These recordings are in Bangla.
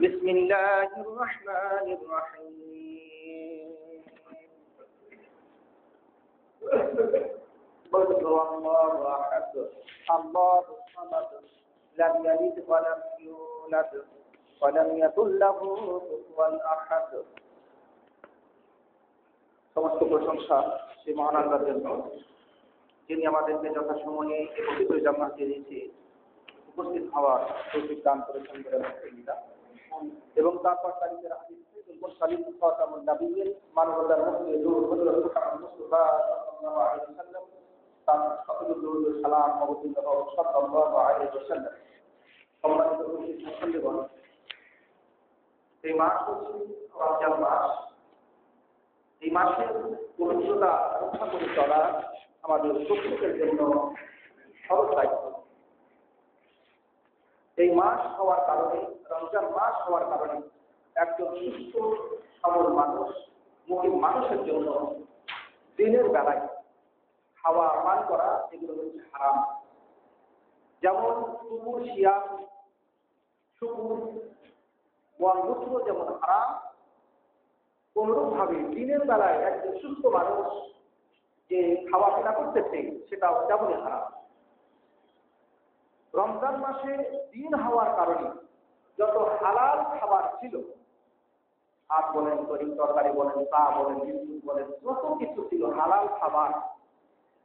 بسم الله الرحمن الرحيم قل هو الله أحد الله الصمد لم يلد ولم يولد ولم يكن له كفوا أحد। সমস্ত প্রশংসা সেই মহান আল্লাহর জন্য, যিনি আমাদেরকে যথাসময়ে পবিত্র জান্নাতে দিয়েছে উপস্থিত হওয়ার তৌফিক দান করেছেন এবং তারপর তারিখের হাদিস মুরসালিন খাতামুন নবিয়্যিন মানবতার মুক্তি নূর হযরত মুহাম্মদ মুস্তাফা সাল্লাল্লাহু আলাইহি ওয়াসাল্লাম তার সকল দরুদ ও সালাম অবতীর্ণ হোক সাল্লাল্লাহু আলাইহি ওয়াসাল্লাম। সম্মানিত মুসলিমগণ, এই মাস হচ্ছে রমজান মাস। এই মাসের পবিত্রতা রক্ষা করে চলা আমাদের প্রত্যেকের জন্য সহজ দায়িত্ব। এই মাস হওয়ার কারণে, রমজান মাস হওয়ার কারণে একজন সুস্থ সবল মানুষ, মুমিন মানুষের জন্য দিনের বেলায় খাওয়া পান করা এগুলো হচ্ছে হারাম। যেমন কুকুর, শিয়াল, শুকুর, মলমূত্র যেমন হারাম, অনুরূপভাবে দিনের বেলায় একজন সুস্থ মানুষ যে খাওয়া কেনা করতেছে সেটাও তেমনই হারাম। রমজান মাসে দিন হওয়ার কারণে যত হালাল খাবার ছিল, ভাত বলেন, তরকারি বলেন, চা বলেন, বিস্কুট বলেন, যত কিছু ছিল হালাল খাবার,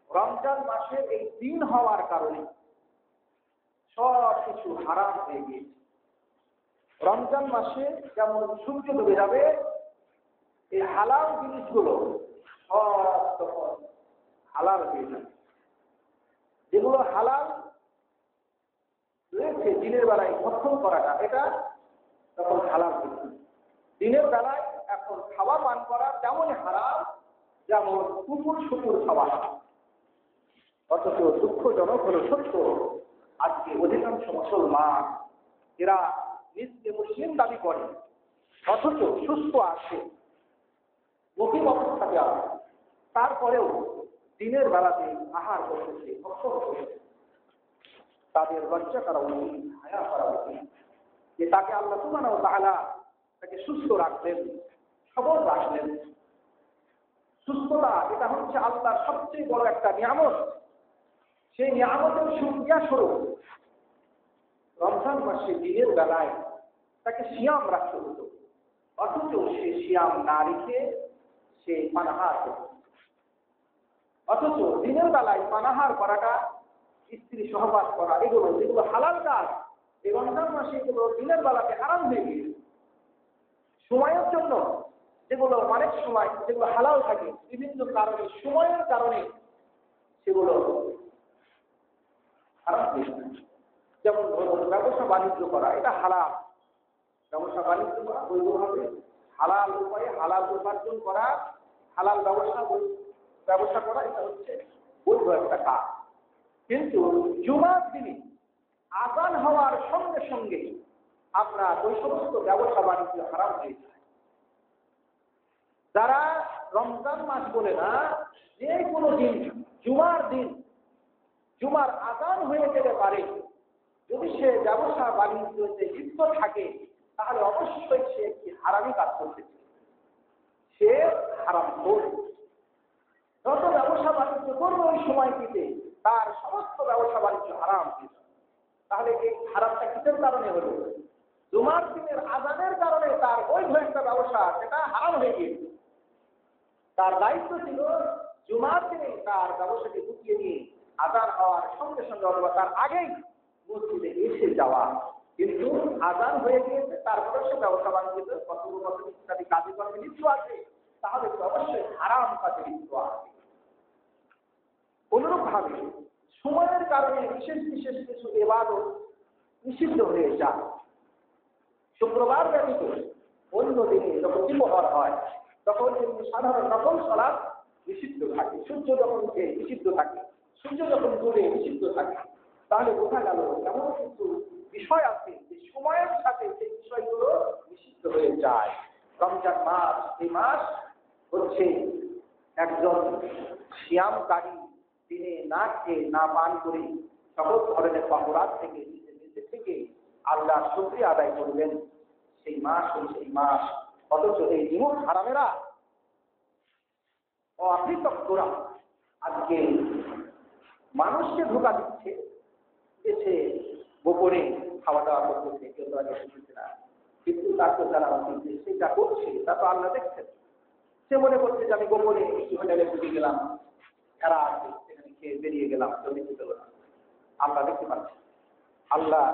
রমজান মাসে এই দিন হওয়ার কারণে সব কিছু হারাম হয়ে গিয়েছে। রমজান মাসে যেমন সূর্য ডুবে যাবে, এই হালাল জিনিসগুলো সব তখন হালাল হয়ে যাবে। যেগুলো হালাল রয়েছে দিনের বেলায় ভক্ষণ করাটা, এটা তখন হালাল হয়ে যাবে। দিনের বেলায় এখন খাওয়া পান করা তেমনই হারাম যেমন কুকুর শুকুর খাওয়া হারাম। অথচ দুঃখজনক হলো সত্য, আজকে অধিকাংশ মুসলমান এরা নিজকে মুসলিম দাবি করে অথচ সুস্থ আছে, মুকিম অবস্থাতে আছে, তারপরেও দিনের বেলাতে আহার করতেছে, ভক্ষণ করতেছে। তাদের লজ্জা করা উচিত, হায়া করা উচিত যে তাকে আল্লাহ সুবহানাহু ওয়া তাআলা তাকে সুস্থ রাখলেন, সবল রাখলেন। সুস্থতা এটা হচ্ছে আল্লাহর সবচেয়ে বড় একটা নিয়ামত। সেই নিয়ামতের শুকরিয়া স্বরূপ রমজান মাসে দিনের বেলায় তাকে সিয়াম রাখতে হতো, অথচ সে সিয়াম না রেখে সে পানাহার করত। অথচ দিনের বেলায় পানাহার করাটা, স্ত্রী সহবাস করা, এগুলো যেগুলো হালাল কাজ, এই রমজান মাসে এগুলো দিনের বেলাতে হারাম হয়ে গিয়েছে। সময়ের জন্য যেগুলো অনেক সময় যেগুলো হালাল থাকে, বিভিন্ন কারণে, সময়ের কারণে সেগুলো হারাম হয়ে গেছে। যেমন ধরুন ব্যবসা বাণিজ্য করা, এটা হালাল। ব্যবসা বাণিজ্য করা বৈধভাবে হালাল উপায়ে হালাল উপার্জন করা, হালাল ব্যবসা করা, এটা হচ্ছে বৈধ একটা কাজ। কিন্তু জুমার দিনে আযান হওয়ার সঙ্গে সঙ্গে আপনার ওই সমস্ত ব্যবসা বাণিজ্য হারাম হয়ে যায়। যারা রমজান মাস বলে না, যে কোনো দিন, জুমার দিন, জুমার আযান হয়ে যেতে পারে, যদি সে ব্যবসা বাণিজ্যতে লিপ্ত থাকে তাহলে অবশ্যই সে একটি হারামি কাজ করতেছে, সে হারাম করবে। যত ব্যবসা বাণিজ্য করবে ওই সময়টিতে তার সমস্ত ব্যবসা বাণিজ্য হারাম হয়ে যাবে। তাহলে এই হারামটা কিসের কারণে হলো? জুমার দিনের আযানের কারণে তার বৈধ একটা ব্যবসা সেটা হারাম হয়ে গিয়েছে। তার দায়িত্ব ছিল জুমার দিনে তার ব্যবসাকে গুটিয়ে নিয়ে আযান হওয়ার সঙ্গে সঙ্গে অথবা তার আগেই মসজিদে এসে যাওয়া, কিন্তু আযান হয়ে গিয়েছে, তারপরে সে ব্যবসা বাণিজ্য কথোপকথন ইত্যাদি কাজে কর্মে লিপ্ত আছে, তাহলে তো অবশ্যই হারাম কাজে লিপ্ত আছে। অনুরূপভাবে সময়ের কারণে বিশেষ বিশেষ কিছু ইবাদত নিষিদ্ধ হয়ে যায়। শুক্রবার ব্যতীত অন্য দিনে যখন দুপুর হয় তখন সাধারণ নফল সালাত নিষিদ্ধ থাকে। সূর্য যখন উঠে নিষিদ্ধ থাকে, সূর্য যখন ডুবে নিষিদ্ধ থাকে। তাহলে বোঝা গেল এমন কিছু বিষয় আছে যে সময়ের সাথে সেই বিষয়গুলো নিষিদ্ধ হয়ে যায়। রমজান মাস, এই মাস হচ্ছে একজন সিয়ামকারী দিনে না খেয়ে না পান করে সকল ধরনের অপরাধ থেকে নিজে থেকে আল্লাহর শুকরিয়া আদায় করবেন, সেই মাস, অথচ এই নিমক হারামেরা অকৃতজ্ঞরা আজকে মানুষকে ধোঁকা দিচ্ছে, এসে গোপনে খাওয়া দাওয়া করতেছে, কেউ তো আগে শুনছে না, কিন্তু তার তো যারা সেটা করছে তা তো আল্লাহ দেখছেন। সে মনে করছে যে আমি গোপনে একটি হোটেলে ঢুকে গেলাম, এরা আছে সেখানে খেয়ে বেরিয়ে গেলাম, কেউ দেখতে পেল না। আল্লাহ দেখতে পাচ্ছে। আল্লাহ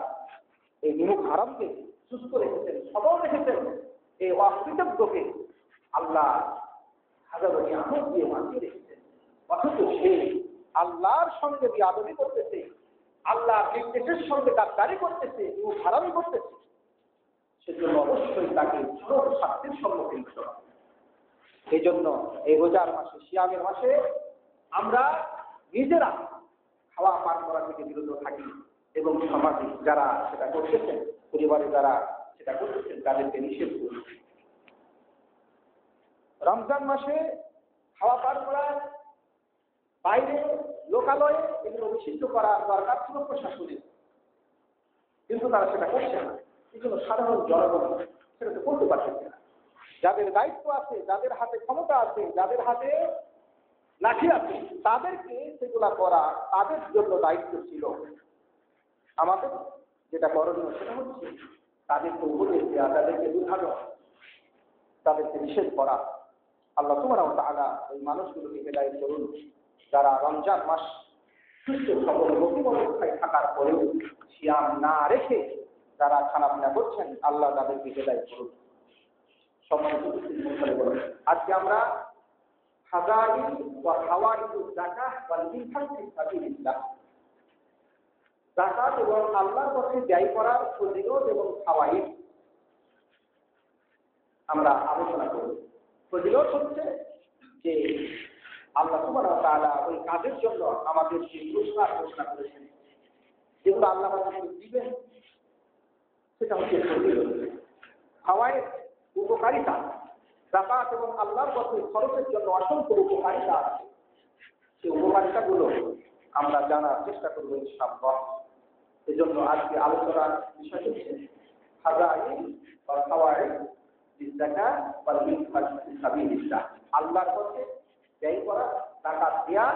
এই নিমক হারামকে সুস্থ রেখেছেন, সবল রেখেছেন। এই অকৃতজ্ঞকে আল্লাহ হাজারো নিয়ামত দিয়ে বাঁচিয়ে রেখেছেন, অথচ সে আল্লাহর সঙ্গে বিয়াদবি করতেছে, আল্লাহর নির্দেশের সঙ্গে গাদ্দারি করতেছে, নিমক হারামি করতেছে। সেজন্য অবশ্যই তাকে চরম শাস্তির সম্মুখীন হতে হবে। এই জন্য এই রোজার মাসে, সিয়ামের মাসে আমরা নিজেরা খাওয়া পান করা থেকে বিরত থাকি এবং সমাজে যারা সেটা করতেছেন, পরিবারে যারা সেটা করতেছেন তাদেরকে নিষেধ করি। রমজান মাসে খাওয়া পান করা বাইরে লোকালয়ে এগুলো নিষিদ্ধ করার দরকার ছিল প্রশাসনের, কিন্তু তারা সেটা করছে না। এই জন্য সাধারণ জনগণ সেটা তো করতে পারছে না। যাদের দায়িত্ব আছে, যাদের হাতে ক্ষমতা আছে, যাদের হাতে লাঠি আছে, তাদেরকে সেগুলা করা তাদের জন্য দায়িত্ব ছিল। আমাদের যেটা করণীয় সেটা হচ্ছে তাদেরকে উপদেশ দেওয়া, তাদেরকে বুঝানো, তাদেরকে নিষেধ করা। আল্লাহ সুবহানাহু ওয়া তাআলা ওই মানুষগুলোকে হেদায়েত করুন যারা রমজান মাস সুস্থ সবল মুকিম অবস্থায় থাকার পরেও সিয়াম না রেখে যারা খানাপিনা করছেন, আল্লাহ তাদেরকে হেদায়েত করুন। সম্মানিত উপস্থিতি, আজকে আমরা ফাযাইল ওয়া ফাওয়াইদুজ যাকাত ওয়াল ইনফাক ফি সাবিলিল্লাহ, যাকাত এবং আল্লাহর পথে ব্যয় করার ফজিলত এবং ফাওয়াইদ আমরা আলোচনা করব। ফজিলত হচ্ছে যে আল্লাহ সুবহানাহু ওয়া তাআলা ওই কাজের জন্য আমাদের যে পুরস্কার ঘোষণা করেছেন, যেগুলো আল্লাহ আমাদেরকে দিবেন, সেটা হচ্ছে ফজিলত। ফাওয়াইদ উপকারিতা, যাকাত এবং আল্লাহর পথে খরচের জন্য অসংখ্য উপকারিতা আছে। সেই উপকারিতাগুলো আমরা জানার চেষ্টা করব ইনশাআল্লাহ। এজন্য আজকে আলোচনার বিষয় হচ্ছে ফাযাইল ওয়া ফাওয়াইদ যাকাত ওয়াল ইনফাক ফি সাবিলিল্লাহ, আল্লাহর পথে ব্যয় করা, যাকাত দেওয়া,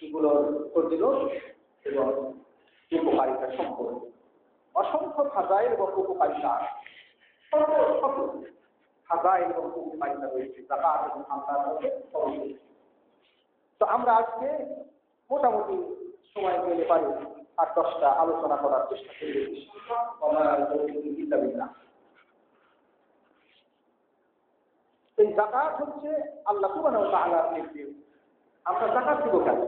এগুলোর ফজিলত এবং উপকারিতা সম্পর্কে অসংখ্য ফাযাইল এবং উপকারিতা, ফাযাইল এবং উপকারিতা রয়েছে যাকাত এবং আল্লাহর পথে খরচ। তো আমরা আজকে মোটামুটি সময় পেলে পারি 8-10টা আলোচনা করার চেষ্টা করব ইনশাআল্লাহ। এই যাকাত হচ্ছে আল্লাহ সুবহানাহু ওয়া তাআলার নির্দেশ। আমরা যাকাত দিব কেন?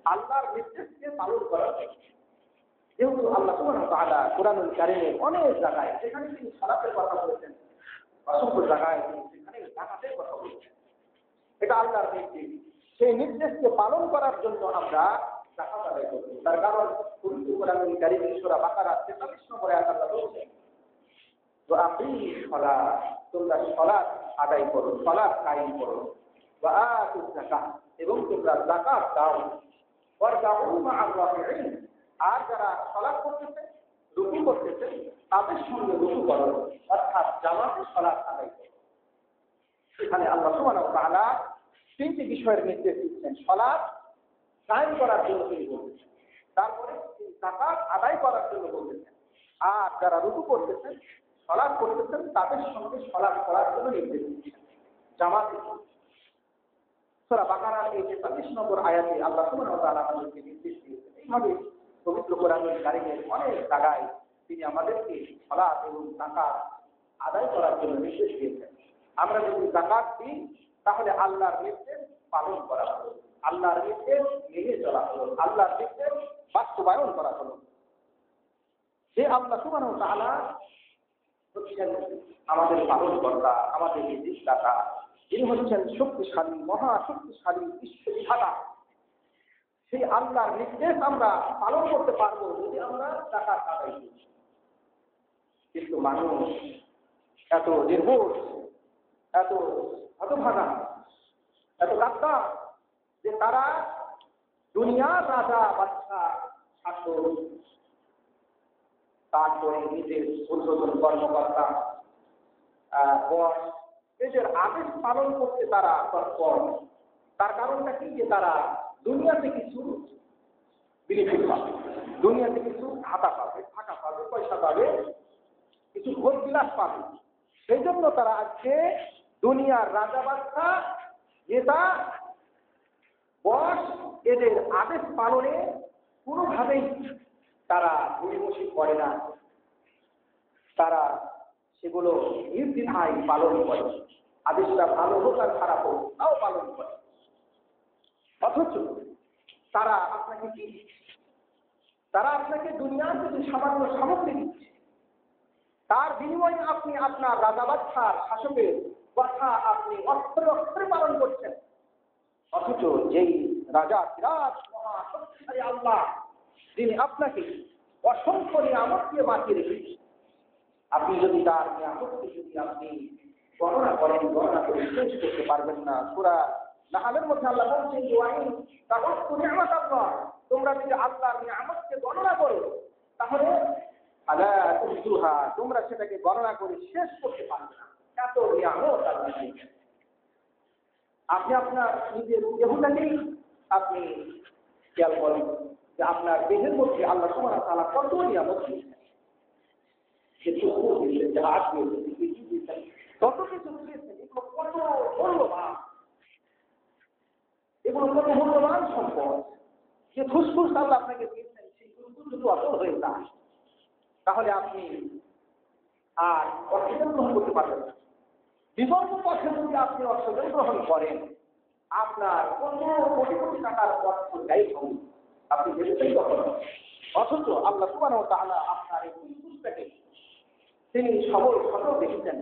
আল্লাহর নির্দেশকে পালন করার জন্য। যেহেতু আল্লাহ সুবহানাহু ওয়া তাআলা কোরআনুল কারীমে অনেক জায়গায়, যেখানে তিনি সালাতের কথা বলেছেন, অসংখ্য জায়গায় সেখানে যাকাতের কথা বলেছেন। এটা আল্লাহর নির্দেশ। সেই নির্দেশকে পালন করার জন্য আমরা যাকাত আদায় করব। তার কারণ পবিত্র কোরআনুল কারীমে সূরা বাকারার 43 নম্বরে আল্লাহ বলেছেন, ওয়া আকিমিস সালাত, তোমরা সালাত আদায় করো, সালাত কায়েম করো, ওয়া আতুজ যাকাত, এবং তোমরা যাকাত দাও, ওয়ারকাউ মা'আর রাকিঈন, আর যারা সালাত করতেছে, রুকু করতেছে, তাদের সঙ্গে রুকু করো, অর্থাৎ জামাতে সালাত আদায় করো। এখানে আল্লাহ সুবহানাহু ওয়া তাআলা তিনটি বিষয়ের নির্দেশ দিচ্ছেন। সালাত কায়েম করার জন্য তিনি বলতেছেন, তারপরে যাকাত আদায় করার জন্য বলতেছেন, আর যারা রুকু করতেছেন, সালাত করতেছেন, তাদের সঙ্গে সালাত করার জন্য নির্দেশ দিচ্ছেন, জামাতে। সূরা বাকারার এই 43 নম্বর আয়াতে আল্লাহ সুবহানাহু ওয়া তাআলা আমাদেরকে নির্দেশ দিয়েছেন। এইভাবে পবিত্র কোরআনুল কারীমের অনেক জায়গায় তিনি আমাদেরকে সালাত এবং যাকাত আদায় করার জন্য নির্দেশ দিয়েছেন। আমরা যদি যাকাত দিই, তাহলে আল্লাহর নির্দেশ পালন করা হলো, আল্লাহর নির্দেশ মেনে চলা হলো, আল্লাহর নির্দেশ বাস্তবায়ন করা হলো। যে আল্লাহ সুবহানাহু ওয়া তাআলা হচ্ছেন আমাদের পালনকর্তা, আমাদের নির্দেশদাতা, যিনি হচ্ছেন শক্তিশালী, মহাশক্তিশালী বিশ্ববিধাতা। সেই আল্লাহর নির্দেশ আমরা পালন করতে পারবো যদি আমরা যাকাত আদায় করি। কিন্তু মানুষ এত নির্বোধ, এত হতভাগা, এত গাদ্দার যে তারা দুনিয়ার রাজা বাদশা শাসক, তারপরে নিজের ঊর্ধ্বতন কর্মকর্তা, বস এদের আদেশ পালন করতে তারা তৎপর। তার কারণটা কি? যে তারা দুনিয়াতে কিছু বেনিফিট পাবে, দুনিয়াতে কিছু হাতা পাবে, টাকা পাবে, পয়সা পাবে, কিছু ভোগ বিলাস পাবে। সেই জন্য তারা আজকে দুনিয়ার রাজা বাদশা, নেতা, বস এদের আদেশ পালনে কোনোভাবেই তারা গড়িমসি করে না। তারা সেগুলো নির্দ্বিধায় পালন করে। আদেশটা ভালো হোক আর খারাপ হোক তাও পালন করে। অথচ তারা আপনাকে কি দিচ্ছে? তারা আপনাকে দুনিয়ার যদি সামান্য সামগ্রী দিচ্ছে, তার বিনিময়ে আপনি আপনার রাজা বাদশার শাসকের কথা আপনি অক্ষরে অক্ষরে পালন করছেন। অথচ যেই রাজা বিরাট মহাশক্তিশালী আল্লাহ, যিনি আপনাকে অসংখ্য নিয়ামত দিয়ে বাঁচিয়ে রেখেছেন, আপনি যদি তার নিয়ামতকে যদি আপনি গণনা করেন, গণনা করে শেষ করতে পারবেন না। সূরা নাহলের মধ্যে আল্লাহ বলছেন যে ওয়াইন তাকুতু নি'মাতাল্লাহ, তোমরা যদি আল্লাহর নিয়ামতকে গণনা করো তাহলে আলা তুহসুহা, তোমরা সেটাকে গণনা করে শেষ করতে পারবে না। এত নিয়ামত আল্লাহ দিয়েছেন। আপনি আপনার নিজের দেহটাকেই আপনি খেয়াল করেন যে আপনার দেহের মধ্যে আল্লাহ সুবহানাহু ওয়া তাআলা কত নিয়ামত দিয়েছেন। কত কিছু দিয়েছেন, এগুলো কত মূল্যবান, এগুলো কত মূল্যবান সম্পদ। যে ফুসফুস আল্লাহ আপনাকে দিয়েছেন, সেই ফুসফুস যদি অচল হয়ে যায় তাহলে আপনি আর অক্সিজেন গ্রহণ করতে পারবেন না। বিকল্প পথে যদি আপনি অক্সিজেন গ্রহণ করেন, আপনার কোনো কোটি কোটি টাকার অর্থ ব্যয় হবে, আপনি ভেবেছেন কখন? অথচ আল্লাহ সুবহানাহু ওয়া তাআলা আপনার এই ফুসফুসটাকে তিনি সবল সচল দেখেছেন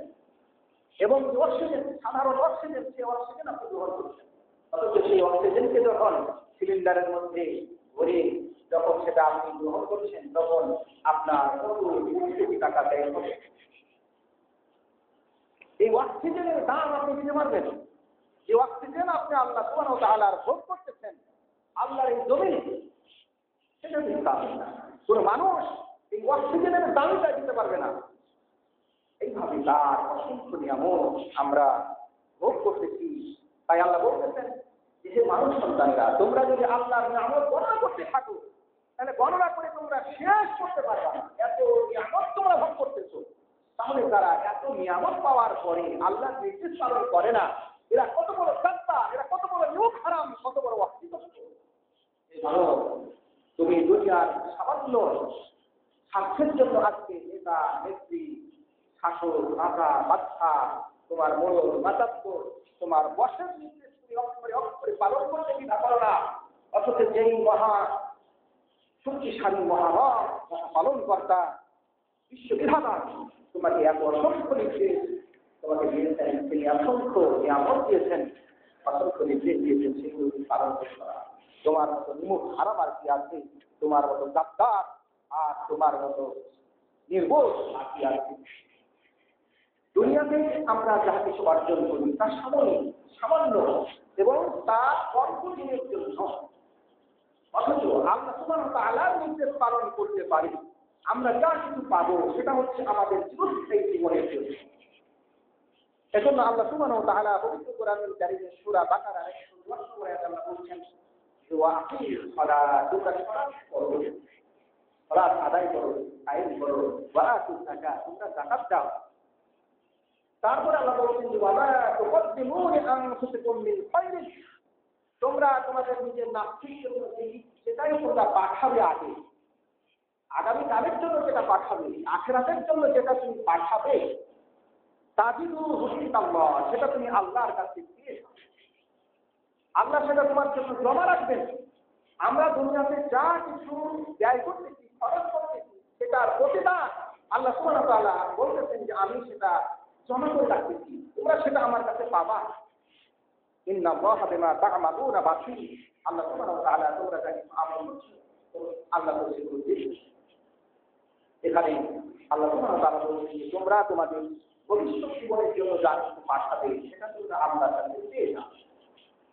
এবং অক্সিজেন, সাধারণ অক্সিজেন, সেই অক্সিজেন আপনি গ্রহণ করছেন। অথচ সেই অক্সিজেনকে যখন সিলিন্ডারের মধ্যে ভরে যখন সেটা আপনি গ্রহণ করছেন, তখন আপনার কত কোটি টাকা ব্যয় হবে। এই অক্সিজেনের দাম আপনি দিতে পারবেন? যে অক্সিজেন আপনি আল্লাহ সুবহানাহু ওয়া তাআলার ভোগ করতেছেন আল্লাহর এই জমিনে, সেটা দিতে পারবেন না। কোনো মানুষ এই অক্সিজেনের দামটা দিতে পারবে না। এইভাবে তার অসংখ্য নিয়ামত আমরা ভোগ করতেছি। তাই আল্লাহ বলতেছেন যে হে মানুষ সন্তানরা, তোমরা যদি আল্লাহর নিয়ামত গণনা করতে থাকো তাহলে গণনা করে তোমরা শেষ করতে পারবে না। এত নিয়ামত তোমরা ভোগ করতেছো, তাহলে তারা এত নিয়ামত পাওয়ার পরে আল্লাহর নির্দেশ পালন করে না। এরা কত বড় সত্তা, এরা কত বড় লোক হারাম, কত বড় অস্তিত্ব। তুমি দুনিয়ার সামান্য স্বার্থের জন্য আজকে নেতা, নেত্রী, শাসক, রাজা, বাদশা, তোমার মোড়ল, মাতাব্বর, তোমার বসের নির্দেশ তুমি অক্ষরে অক্ষরে পালন করতে দ্বিধা করো না। অথচ যেই মহা শক্তিশালী মহারথ, পালন কর্তা, বিশ্ববিধাতা তোমাকে এত অসংখ্য নির্দেশ তোমাকে দিয়েছেন, তিনি অসংখ্য নিয়ামত দিয়েছেন, অসংখ্য নির্দেশ দিয়েছেন, সেগুলো পালন করতে পারা। তোমার মতো নিমুখ হারাম আর কি আছে? তোমার মতো গাদ্দার আর তোমার মতো নির্বোধ আর কি আছে? দুনিয়াতে আমরা যা কিছু অর্জন করি তা সামান্য এবং তা অল্প দিনের জন্য। অথচ আল্লাহ সুবহানাহু ওয়া তাআলার নির্দেশ পালন করতে পারি, আমরা যা কিছু পাবো সেটা হচ্ছে আমাদের চিরস্থায়ী জীবনের জন্য। এজন্য আল্লাহ সুবহানাহু ওয়া তাআলা পবিত্র কোরআনুল কারীমের সূরা বাকারার ১১০ আয়াতে আল্লাহ বলছেন যে ওয়াকিমুস সালাত, তোমরা সালাত করো, সালাত আদায় করো, কায়েম করো, ওয়া আতুজ যাকাত, তোমরা যাকাত দাও। তারপর আল্লাহ বলছেন যে ওয়ালা তুকদ্দিমু লিআনফুসিকুম মিন খায়রিন, তোমরা তোমাদের নিজের নাফসের জন্য সেটাই তোমরা পাঠাবে আগে, আগামী কালের জন্য যেটা পাঠাবে, আখিরাতের জন্য যেটা তুমি পাঠাবে, তাজিদুহু ইনদাল্লাহ, সেটা তুমি আল্লাহর কাছে পেয়ে যাবে। আল্লাহ সেটা তোমার জন্য জমা রাখবেন। আমরা দুনিয়াতে যা কিছু ব্যয় করতেছি, খরচ করতেছি, সেটার প্রতিদান আল্লাহ সুবহানাহু ওয়া তাআলা বলতেছেন যে আমি সেটা জমা করে রাখতেছি, তোমরা সেটা আমার কাছে পাবা। ইন্নাল্লাহা বিমা তা'মালুনা বাসীর, আল্লাহ সুবহানাহু ওয়া তাআলা তোমরা যা কিছু আমল করছো আল্লাহ সেগুলো দেখছেন। এখানে আল্লাহ সুবহানাহু ওয়া তাআলা বলছেন যে তোমরা তোমাদের ভবিষ্যৎ জীবনের জন্য যা কিছু পাঠাবে সেটা তোমরা আল্লাহর কাছে পেয়ে যাবে।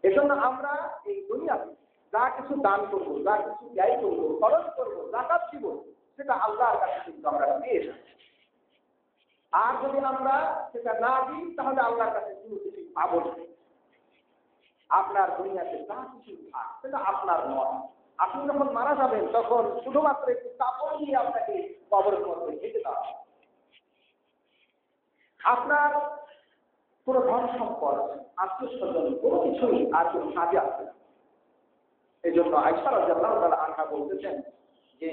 এজন্য আমরা এই দুনিয়াতে যা কিছু দান করবো, যা কিছু ব্যয় করবো, খরচ করবো, যাকাত দিব, সেটা আল্লাহর কাছে কিন্তু আমরা পেয়ে যাবো। আর যদি আমরা সেটা না দিই তাহলে আল্লাহর কাছে কোনো কিছু পাবো না। আপনার দুনিয়াতে যা কিছু থাক সেটা আপনার নয়। আপনি যখন মারা যাবেন তখন শুধুমাত্র একটি কাপড় নিয়ে আপনাকে কবরের মধ্যে রেখে দেওয়া হবে। আপনার কোনো ধন সম্পদ, আত্মীয় স্বজন কোনো কিছুই আর কোনো কাজে আসবে না। এই জন্য আয়েশা রাদিয়াল্লাহু তাআলা আনহা বলতেছেন যে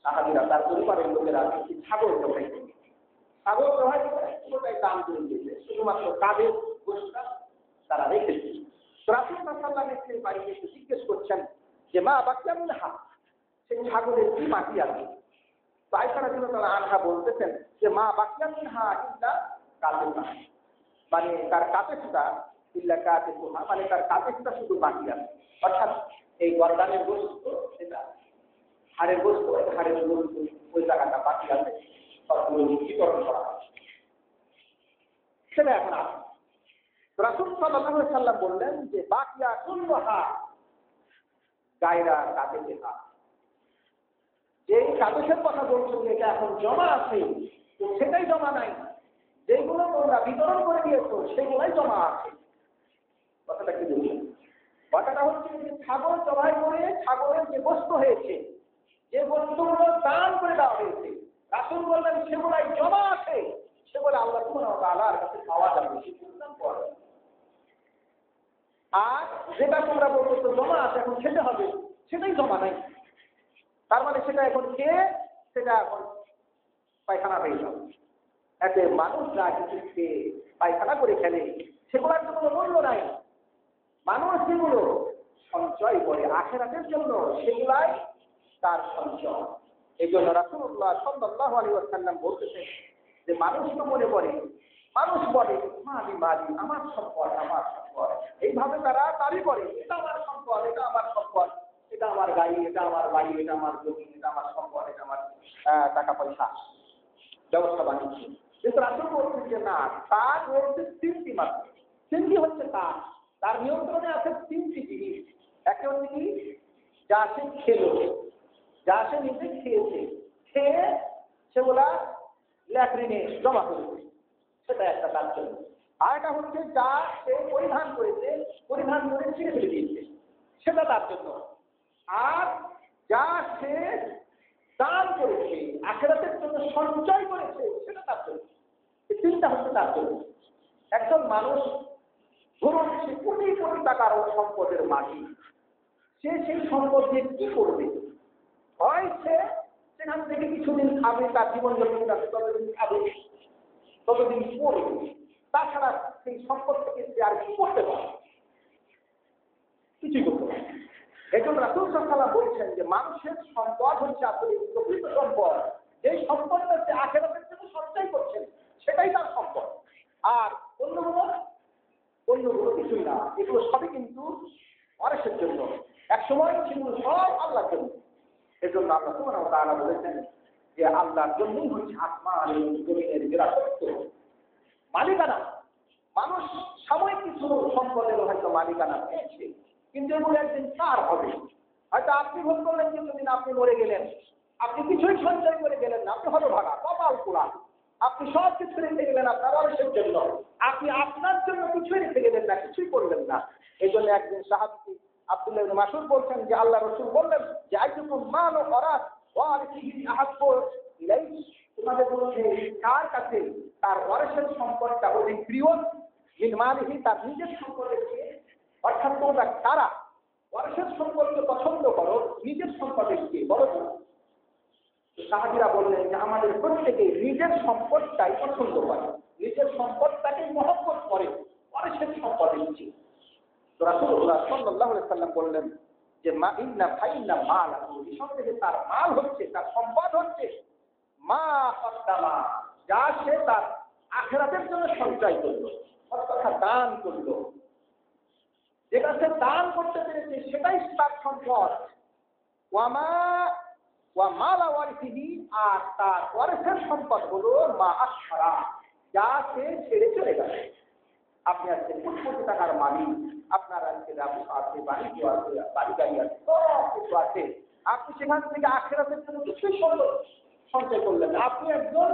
সাহাবীরা তার পরিবারের লোকেরা একটি ছাগল জবাই করবে। ছাগল জবাই করে পুরোটাই দান করে দিয়েছে, শুধুমাত্র কাদের গোশতটা তারা রেখেছে। রাসূল সাল্লাল্লাহু আলাইহি ওয়াসাল্লাম বাড়িতে এসে জিজ্ঞেস করছেন যে মা বাকিয়া মিনহা, সেই ছাগলের কি বাকি আছে? তো আয়েশা রাদিয়াল্লাহু তাআলা আনহা বলতেছেন যে মা বাকিয়া মিনহা ইল্লা কাতিফা, মানে তার কাতিফটা ইল্লা কাতিফা, মানে তার কাতিফটা শুধু বাকি আছে। অর্থাৎ এই গর্দানের গোশত, এটা হাড়ের গোশত, হাড়ের গোশত ওই জায়গাটা বাকি আছে, সবগুলো বিতরণ করা আছে, সেটা এখন আছে। রাসূল সাল্লাল্লাহু আলাইহি ওয়াসাল্লাম বললেন যে বাকিয়া কুল্লুহা গায়রা কাতিফা, যে কাতিফের কথা বলছেন এটা এখন জমা আছে, তো সেটাই জমা নাই। যেগুলো তোমরা বিতরণ করে দিয়েছো সেগুলাই জমা আছে। কথাটা কি বলছেন? কথাটা হচ্ছে যে ছাগল জবাই করে ছাগলের যে বস্তু হয়েছে, যে বস্তুগুলো দান করে দেওয়া হয়েছে, রাসূল বললেন সেগুলাই জমা আছে, সেগুলো আল্লাহ সুবহানাহু ওয়া তাআলার কাছে পাওয়া যাবে। আর যেটা তোমরা বলছো জমা আছে এখন খেতে হবে, সেটাই জমা নাই। তার মানে সেটা এখন খেয়ে সেটা এখন পায়খানা হয়ে যাবে। এতে মানুষরা কিছু খেয়ে পায়খানা করে খেলে, সেগুলোর তো কোনো মূল্য নাই। মানুষ যেগুলো সঞ্চয় করে আখিরাতের জন্য সেগুলাই তার সঞ্চয়। এই জন্য রাসূলুল্লাহ সাল্লাল্লাহু আলাইহি ওয়াসাল্লাম বলতেছেন যে মানুষ তো মনে করে, মানুষ বলে মালি মালি, আমার সম্পদ আমার সম্পদ, এইভাবে তারা দাবি করে এটা আমার সম্পদ, এটা আমার সম্পদ, এটা আমার গাড়ি, এটা আমার বাড়ি, এটা আমার জমি, এটা আমার সম্পদ, এটা আমার টাকা পয়সা ব্যবস্থা বানিয়েছে। কিন্তু রাসূল বলছেন যে না, তার রয়েছে তিনটি মাত্র। তিনটি হচ্ছে তার নিয়ন্ত্রণে আছে তিনটি জিনিস। একটা হচ্ছে কি, যা সে খেলো, যা সে নিজে খেয়েছে, খেয়ে সেগুলা ল্যাট্রিনে জমা করেছে, সেটা একটা তার জন্য। আর একটা হচ্ছে যা সে পরিধান করেছে, পরিধান করে ছিঁড়ে ফেলে দিয়েছে, সেটা তার জন্য। আর যা সে দান করেছে, আখিরাতের জন্য সঞ্চয় করেছে, সেটা তার জন্য। এই তিনটা হচ্ছে তার জন্য। একজন মানুষ ধরুন সে কোটি কোটি টাকার সম্পদের মালিক, সে সেই সম্পদ দিয়ে কি করবে? হয় সে সেখান থেকে কিছুদিন খাবে, তার জীবনযাপন আছে, ততদিন খাবে, ততদিন পড়বে, তাছাড়া সেই সম্পদ থেকে সে আর কি করতে পারে? কিছুই করতে পারে। এখন রাসূল সাল্লাল্লাহু আলাইহি ওয়াসাল্লাম বলছেন যে মানুষের সম্পদ হচ্ছে আসলে প্রকৃত সম্পদ, যেই সম্পদটা সে আখিরাতের জন্য সঞ্চয় করছেন সেটাই তার সম্পদ। আর অন্যগুলো কিছুই না, এগুলো সবই কিন্তু মানুষের জন্য। এক সময় সেগুলো সব আল্লাহর জন্য। এজন্য আল্লাহ সুবহানাহু ওয়া তাআলা বলেছেন যে আল্লাহর জন্যই হচ্ছে আসমান এবং জমিনের বিরাসত্ব, মালিকানা। মানুষ সাময়িক কিছু সম্পদের হয়তো মালিকানা পেয়েছে, কিন্তু এগুলো একদিন তার হবে। হয়তো আপনি ভোগ করলেন, কিছুদিন আপনি মরে গেলেন, আপনি কিছুই সঞ্চয় করে গেলেন না, আপনি হতভাগা, কপাল পোড়া, আপনি সব কিছু রেখে গেলেন আপনার মানুষের জন্য, আপনি আপনার জন্য কিছুই রেখে গেলেন না, কিছুই করলেন না। এই জন্য একদিন সাহাবী আব্দুল্লাহ ইবনে মাসউদ বলছেন যে আল্লাহ রাসূল বললেন যে আইয়ুকুম মালু ওয়ারাস ওয়ারিসিহি আহাব্বু ইলাইহি, তোমাদের মধ্যে কার কাছে তার ওয়ারিসের সম্পদটা অধিক প্রিয়, মিন মালিহি, তার নিজের সম্পদের চেয়ে। অর্থাৎ তোমরা কারা ওয়ারিসের সম্পদকে পছন্দ করো নিজের সম্পদের চেয়ে? বলো তো। সাহাবীরা বললেন যে আমাদের প্রত্যেকেই নিজের সম্পদটাই পছন্দ করে, নিজের সম্পদটাকেই মহব্বত করে ওয়ারিসের সম্পদের চেয়ে। তো রাসূলুল্লাহ সাল্লাল্লাহু আলাইহি ওয়াসাল্লাম বললেন যে মা ইন্না ফাইন্না মালাহু, নিঃসন্দেহে তার মাল হচ্ছে, তার সম্পদ হচ্ছে মা কদ্দামা, যা সে তার আখিরাতের জন্য সঞ্চয় করলো, অর্থাৎ দান করলো। যেটা সে দান করতে পেরেছে সেটাই তার সম্পদ। ওয়া মালা ওয়ারিসিহি, আর তার ওয়ারিসের সম্পদ হলো মা আশরা, যা সে ছেড়ে চলে গেল। আপনি আজকে কোটি কোটি টাকার মালিক, আপনার আজকে ব্যবসা আছে, বাণিজ্য আছে, বাড়ি গাড়ি আছে, সব কিছু আছে, আপনি সেখান থেকে আখিরাতের জন্য কিছুই সঞ্চয় করলেন না। আপনি একজন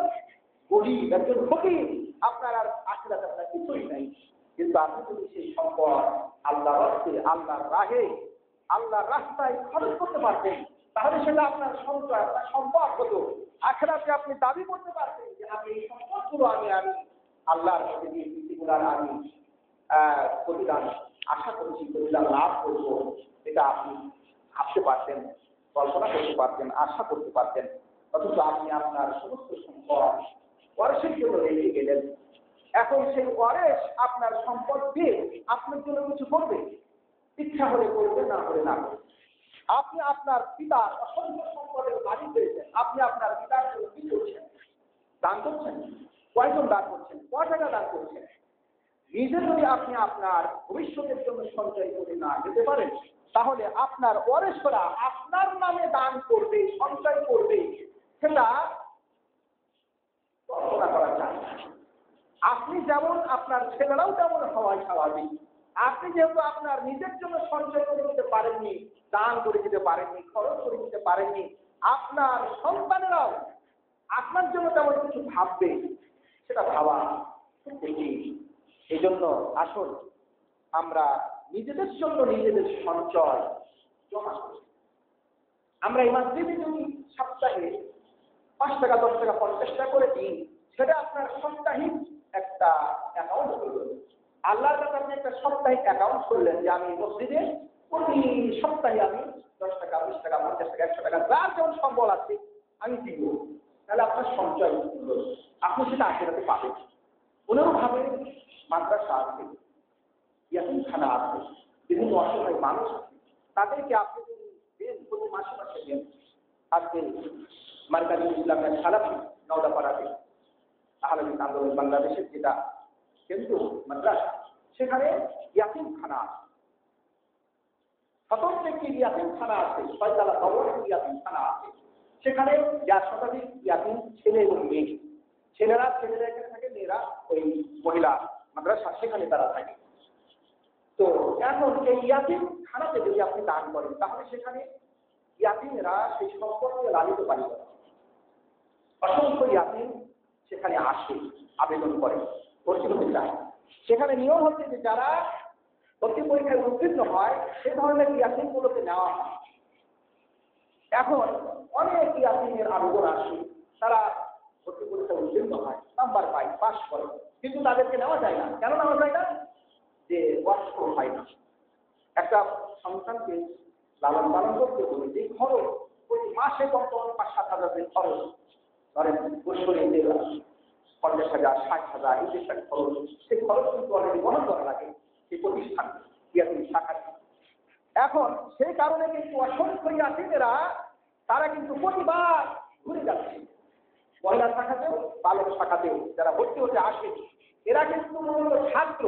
গরিব, একজন ফকির, আপনার আর আখিরাতে আপনার কিছুই নাই। কিন্তু আপনি যদি সেই সম্পদ আল্লাহর রাস্তায়, আল্লাহর রাহে, আল্লাহর রাস্তায় খরচ করতে পারতেন, তাহলে সেটা আপনার সঞ্চয়, আপনার সম্পদ হতো। আখিরাতে আপনি দাবি করতে পারতেন যে আমি এই সম্পদগুলো আমি আল্লাহর কাছে দিয়ে পৃথিবীগুলার আমি প্রতিদান আশা করছি, প্রতিদান লাভ করব, এটা আপনি ভাবতে পারতেন, কল্পনা করতে পারতেন, আশা করতে পারতেন। অথচ আপনি আপনার সমস্ত সম্পদ ওয়ারিসের জন্য রেখে গেলেন। এখন সেই ওয়ারিস আপনার সম্পদ দিয়ে আপনার জন্য কিছু করবে, ইচ্ছা হলে করবে, না হলে না করবে। আপনি আপনার পিতার অসংখ্য সম্পদের মালিক হয়েছেন, আপনি আপনার পিতার জন্য কি করছেন? দান করছেন। কয়জন দান করছেন? কয় টাকা দান করছেন? নিজে যদি আপনি আপনার ভবিষ্যতের জন্য সঞ্চয় করে না যেতে পারেন, তাহলে আপনার ওয়ারিসরা আপনার নামে দান করবে, সঞ্চয় করবে, সেটা কল্পনা করা যায় না। আপনি যেমন, আপনার ছেলেরাও তেমন হওয়াই স্বাভাবিক। আপনি যেহেতু আপনার নিজের জন্য সঞ্চয় করে দিতে পারেননি, দান করে দিতে পারেননি, খরচ করে দিতে পারেননি, আপনার সন্তানেরাও আপনার জন্য তেমন কিছু ভাববে, সেটা ভাবা খুব কঠিন। এই জন্য আসুন আমরা নিজেদের জন্য নিজেদের সঞ্চয় জমা করি। আমরা এই মাসে যদি সপ্তাহে 5 টাকা, 10 টাকা, 50 টাকা করে দিন, সেটা আপনার সাপ্তাহিক একটা অ্যাকাউন্ট করবেন। আল্লাহর কাছে আপনি একটা সাপ্তাহিক অ্যাকাউন্ট করলেন যে আমি মসজিদে প্রতি সপ্তাহে আমি 10 টাকা, 20 টাকা, 50 টাকা, 100 টাকা, যার যেমন সম্বল আছে আমি দিব। তাহলে আপনার সঞ্চয় হলো, আপনি সেটা আখেরাতে পাবেন। অনুরূপভাবে মাদ্রাসা আছে, ইয়াতীমখানা আছে, বিভিন্ন অসহায় মানুষ আছে, তাদেরকে আপনি যদি দেন, প্রতি মাসে মাসে দেন। আজকে মার্কাজি ইসলামের সালাফি নওদাপাড়াতে আহলাদিস আন্দোলন বাংলাদেশের যেটা কেন্দ্র মাদ্রাসা, সেখানে ইয়াতীমখানা আছে, স্বতন্ত্র একটি ইয়াতীমখানা আছে, 6 তলা ভবন ইয়াতীমখানা আছে। সেখানে 1 শতাধিক ইয়াতীম ছেলে এবং মেয়ে, ছেলেরা এখানে থাকে, মেয়েরা ওই মহিলা মাদ্রাসা সেখানে তারা থাকে। তো এখন এই ইয়াতীমখানাতে যদি আপনি দান করেন, তাহলে সেখানে ইয়াতীমরা সেই সম্পর্কে লালিত পালিত হয়। অসংখ্য ইয়াতীম সেখানে আসে, আবেদন করে, ভর্তি হতে চায়। সেখানে নিয়ম হচ্ছে যে যারা ভর্তি পরীক্ষায় উত্তীর্ণ হয়, সে ধরনের ইয়াতীমগুলোকে নেওয়া হয়। এখন অনেক ইয়াতীমের আবেদন আসে, তারা ভর্তি পরীক্ষায় উত্তীর্ণ হয়, নাম্বার পায়, পাস করে, কিন্তু তাদেরকে নেওয়া যায় না। কেন নেওয়া যায় না? যে অর্থ হয় না। একটা সন্তানকে লালন পালন করতে হলে যে খরচ, প্রতি মাসে কমপক্ষে 5-7 হাজার খরচ, ধরেন বছরে 50,000, 60,000 এই যে একটা খরচ, সেই খরচ কিন্তু অলরেডি বহন করা লাগে সেই প্রতিষ্ঠান ইয়াতীম শাখা। এখন সেই কারণে কিন্তু অসংখ্য ইয়াতীমেরা তারা কিন্তু প্রতিবার ঘুরে যাচ্ছে, মহিলা শাখাতেও বালক শাখাতেও যারা ভর্তি হতে আসে, এরা কিন্তু মূলত ছাত্র।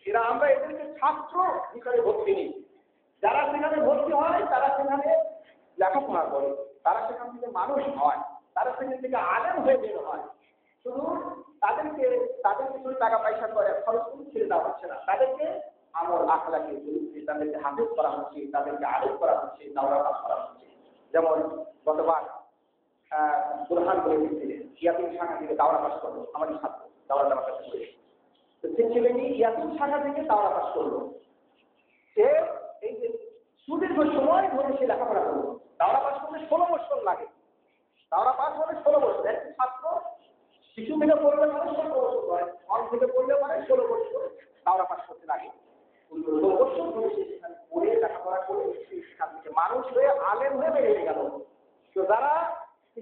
এরা, আমরা এদেরকে ছাত্র হিসাবে ভর্তি নিই। যারা সেখানে ভর্তি হয় তারা সেখানে লেখাপড়া করে, তারা সেখান থেকে মানুষ হয়, তারা সেখান থেকে আলেম হয়ে বের হয়। শুধু তাদেরকে শুধু টাকা পয়সা করে খরচ করে ছেড়ে দেওয়া হচ্ছে না, তাদেরকে আমল আখলাকে চরিত্রে তাদেরকে হাফেজ করা হচ্ছে, তাদেরকে আলেম করা হচ্ছে, দাওরা পাস করা হচ্ছে। যেমন গতবার বুরহান বলে দিচ্ছিলেন, ইয়াতীম শাখা থেকে দাওরা পাস করলো আমাদের ছাত্র, দাওরা দেওয়ার কাছে করে। তো সে ছেলেটি ইয়াতীম শাখা থেকে দাওরা পাস করলো। সে এই যে সুদীর্ঘ সময় ধরে সে লেখাপড়া করলো, দাওরা পাস করতে 16 বছর লাগে। দাওরা পাস হলে 16 বছর। একটি ছাত্র শিশু থেকে পড়লে মানে 16 বছর হয়, অন থেকে পড়লে মানে 16 বছর দাওরা পাস করতে লাগে। 16 বছর ধরে সে সেখানে পড়ে লেখাপড়া করে সেখান থেকে মানুষ হয়ে আলেম হয়ে বেরিয়ে গেল। তো যারা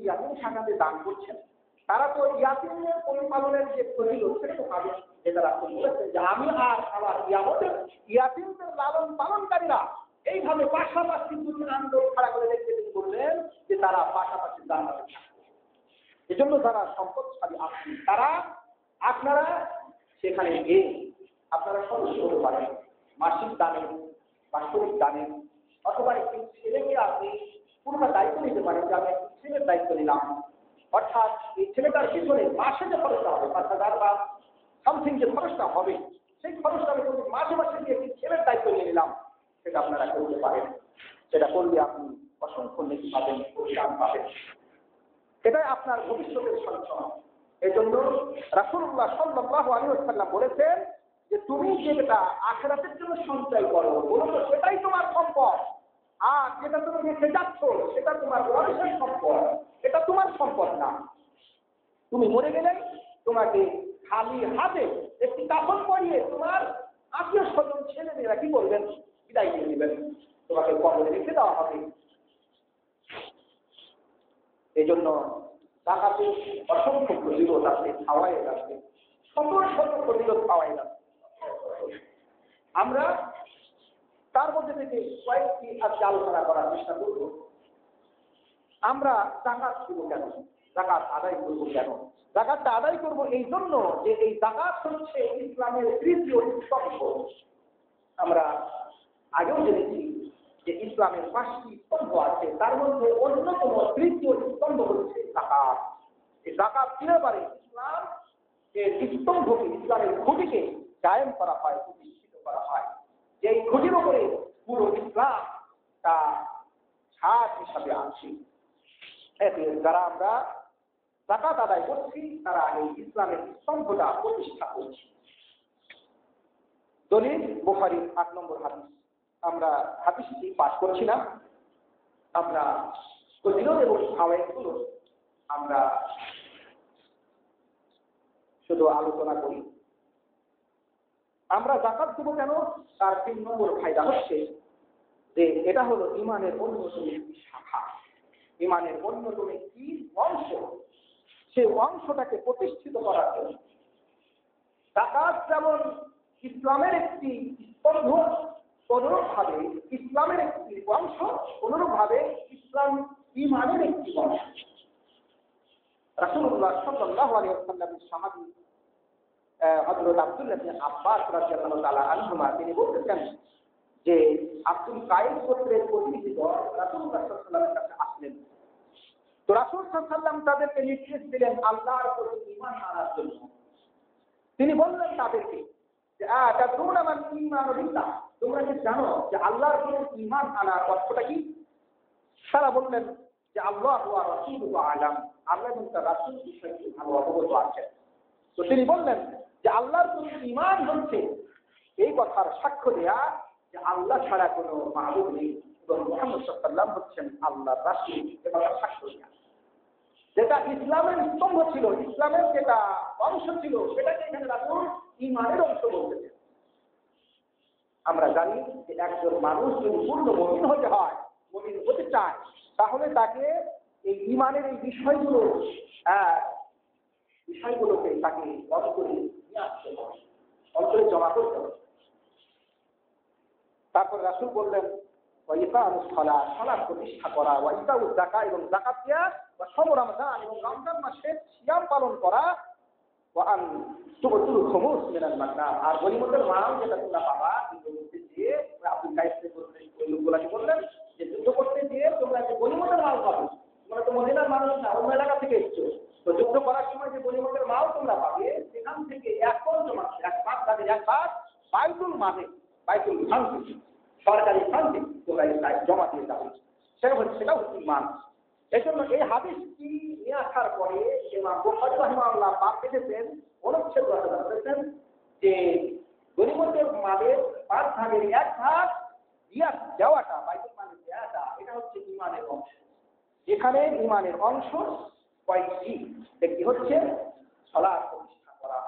ইয়াতীম শাখাতে দান করছেন, তারা তো ইয়াতীমের পরিপালনের যে ফজিলত সেটা তো পাবেন। যে তারা বলেছেন যে আমি আর আমার ইয়াতীমদের লালন পালনকারীরা এইভাবে পাশাপাশি দুটি আন্দোলন খাড়া করে দেখতে তিনি বললেন যে তারা পাশাপাশি জান্নাতে থাকবে। এজন্য যারা সম্পদশালী আছেন, তারা, আপনারা সেখানে গিয়ে আপনারা সদস্য হতে পারেন, মাসিক দানে, বাৎসরিক দানে, অথবা একটি ছেলেকে আপনি পুরোটা দায়িত্ব নিতে পারেন যে আমি একটি ছেলের দায়িত্ব নিলাম। অর্থাৎ এই ছেলেটার পিছনে মাসে যে খরচটা হবে 5,000 বা সামথিং যে খরচটা হবে, সেই খরচটা আমি কিন্তু মাসে মাসে দিয়ে একটি ছেলের দায়িত্ব নিয়ে নিলাম, সেটা আপনারা করতে পারেন। সেটা করলে আপনি অসংখ্য নেকি পাবেন, পরিণাম পাবেন। এটাই আপনার ভবিষ্যতের সঞ্চয়। এজন্য রাসূলুল্লাহ সাল্লাল্লাহু আলাইহি ওয়াসাল্লাম বলেছেন যে তুমি যেটা আখিরাতের জন্য সঞ্চয় করো বলো সেটাই তোমার সম্পদ, আর যেটা তুমি রেখে যাচ্ছ সেটা তোমার ওয়ারিসের সম্পদ, এটা তোমার সম্পদ না। তুমি মরে গেলে তোমাকে খালি হাতে একটি কাফন পরিয়ে তোমার আত্মীয় স্বজন ছেলে মেয়েরা কি করবেন, বিদায় দিয়ে দিবেন, তোমাকে কবরে রেখে দেওয়া হবে। এই জন্য জাকাতে অসংখ্য ফজিলত আছে, খাওয়াই আছে, শত শত ফজিলত খাওয়াই আছে। আমরা তার মধ্যে থেকে কয়েকটি আজকে আলোচনা করার চেষ্টা করব। আমরা জাকাত দিব কেন, জাকাত আদায় করব কেন? জাকাতটা আদায় করব এই জন্য যে এই জাকাত হচ্ছে ইসলামের তৃতীয় স্তম্ভ। আমরা আগেও জেনেছি যে ইসলামের 5টি স্তম্ভ আছে, তার মধ্যে অন্যতম তৃতীয় স্তম্ভ হচ্ছে জাকাত। এই জাকাত দিলে পারে ইসলাম এর স্তম্ভকে, ইসলামের খুঁটিকে কায়েম করা হয়, প্রতিষ্ঠিত করা হয়। যে এই খুঁটির উপরে পুরো ইসলাম তা ছাদ হিসাবে আছে। এতে যারা আমরা জাকাত আদায় করছি তারা এই ইসলামের স্তম্ভটা প্রতিষ্ঠা করছি। দলিল বুখারী 8 নম্বর হাদিস। আমরা হাদিসটি পাঠ করছি না, আমরা ফজিলত এবং ফাওয়ায়েদগুলো আমরা শুধু আলোচনা করি। আমরা জাকাত দেব কেন, তার 3 নম্বর ফায়দা হচ্ছে যে এটা হলো ঈমানের অন্যতম একটি শাখা, ঈমানের অন্যতম একটি অংশ। সেই অংশটাকে প্রতিষ্ঠিত করার জন্য জাকাত যেমন ইসলামের একটি স্তম্ভ, অনুরূপভাবে ইসলামের একটি অংশ, অনুরূপভাবে ইসলাম ঈমানের একটি অংশ। রাসূলুল্লাহ সাল্লাল্লাহু আলাইহি ওয়াসাল্লামের সাহাবী হযরত আব্দুল্লাহ ইবনে আব্বাস রাদিয়াল্লাহু তাআলা আনহুমা তিনি বলতেছেন যে আব্দুল কায়েস গোত্রের প্রতিনিধি দল রাসূলুল্লাহ সাল্লাল্লাহু আলাইহি ওয়াসাল্লামের কাছে আসলেন। তো রাসূল সাল্লাল্লাহু আলাইহি ওয়াসাল্লাম তাদেরকে নির্দেশ দিলেন আল্লাহর প্রতি ঈমান আনার জন্য। তিনি বললেন তাদেরকে যে তাদরুনা মান ঈমানু বিল্লাহ, তোমরা কি জানো যে আল্লাহর প্রতি ঈমান আনার অর্থটা কি? তারা বললেন যে আল্লাহ ওয়া রাসূলুহু আ'লাম, আল্লাহ এবং তার রাসূল বিষয়টি ভালো অবগত আছেন। তো তিনি বললেন যে আল্লাহর প্রতি ঈমান হচ্ছে এই কথার সাক্ষ্য দেয়া যে আল্লাহ ছাড়া কোনো মাবুদ নেই এবং মুহাম্মদ সাল্লাল্লাহু আলাইহি ওয়াসাল্লাম হচ্ছেন আল্লাহর রাসূল, এই কথার সাক্ষ্য দেয়া। যেটা ইসলামের স্তম্ভ ছিল, ইসলামের যেটা অংশ ছিল, সেটাকে এখানে রাসূল ঈমানের অংশ বলতেছেন। আমরা জানি যে একজন মানুষ যদি পূর্ণ মুমিন হতে হয়, মুমিন হতে চায়, তাহলে তাকে এই ঈমানের এই বিষয়গুলোকে তাকে অন্তরে নিয়ে আসতে হবে, অন্তরে জমা করতে হবে। তারপর রাসূল বললেন ওয়াইকামুস সালাত, সালাত প্রতিষ্ঠা করা, ওয়াইতাউজ যাকাত এবং যাকাত দেওয়া, ওয়া শাওম রমজান এবং রমজান মাসে সিয়াম পালন করা, ওয়া আন তুবতুল খুমুস মিনাল মাগনাম, আর গনিমতের মাল যেটা তোমরা পাবা যুদ্ধে গিয়ে আব্দুল কায়েসকে বললেন, ওই লোকগুলাকে বললেন যে যুদ্ধ করতে গিয়ে তোমরা যে গনিমতের মাল পাবে, তোমরা তো মদিনার মানুষ না, অন্য এলাকা থেকে এসেছো, তো যুদ্ধ করার সময় যে গনিমতের মাল তোমরা পাবে সেখান থেকে এক ভাগ তাদের এক ভাগ বাইতুল মালে, বাইতুল মাল সরকারি ফান্ডে তোমরা জমা দিয়ে যাবে, সেটা হচ্ছে ঈমান। এই জন্য এই হাদিসটি নিয়ে আসার পরে ইমাম বুখারী রাহিমাহুল্লাহ বাদ পেতেছেন, অনুচ্ছেদ রচনা করেছেন যে গনিমতের মালের 5 ভাগের 1 ভাগ দেওয়াটা, বাইতুল মালে দেওয়াটা, এটা হচ্ছে ঈমানের অংশ। এখানে ঈমানের অংশ কয়েকটি, একটি হচ্ছে সালাত প্রতিষ্ঠা করা,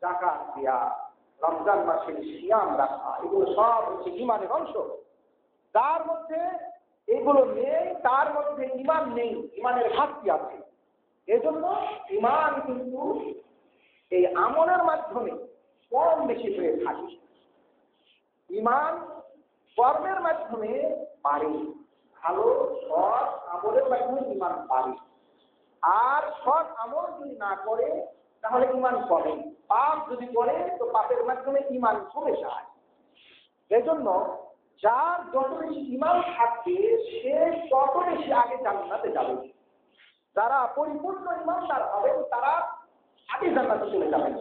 যাকাত দেওয়া, রমজান মাসে সিয়াম রাখা, এগুলো সব হচ্ছে ঈমানের অংশ। যার মধ্যে এগুলো নেই তার মধ্যে ঈমান নেই, ঈমানের ঘাটতি আছে। এজন্য ঈমান কিন্তু এই আমলের মাধ্যমে কম বেশি হয়ে থাকে। ঈমান কর্মের মাধ্যমে বাড়ে, ভালো সৎ আমলের মাধ্যমে ঈমান বাড়ে। আর সৎ আমল যদি না করে তাহলে ঈমান কমে, পাপ যদি করে তো পাপের মাধ্যমে ঈমান কমে যায়। এজন্য যার যত বেশি ঈমান থাকবে সে তত বেশি আগে জান্নাতে যাবে। যারা পরিপূর্ণ ঈমানদার হবেন তারা আগে জান্নাতে চলে যাবেন।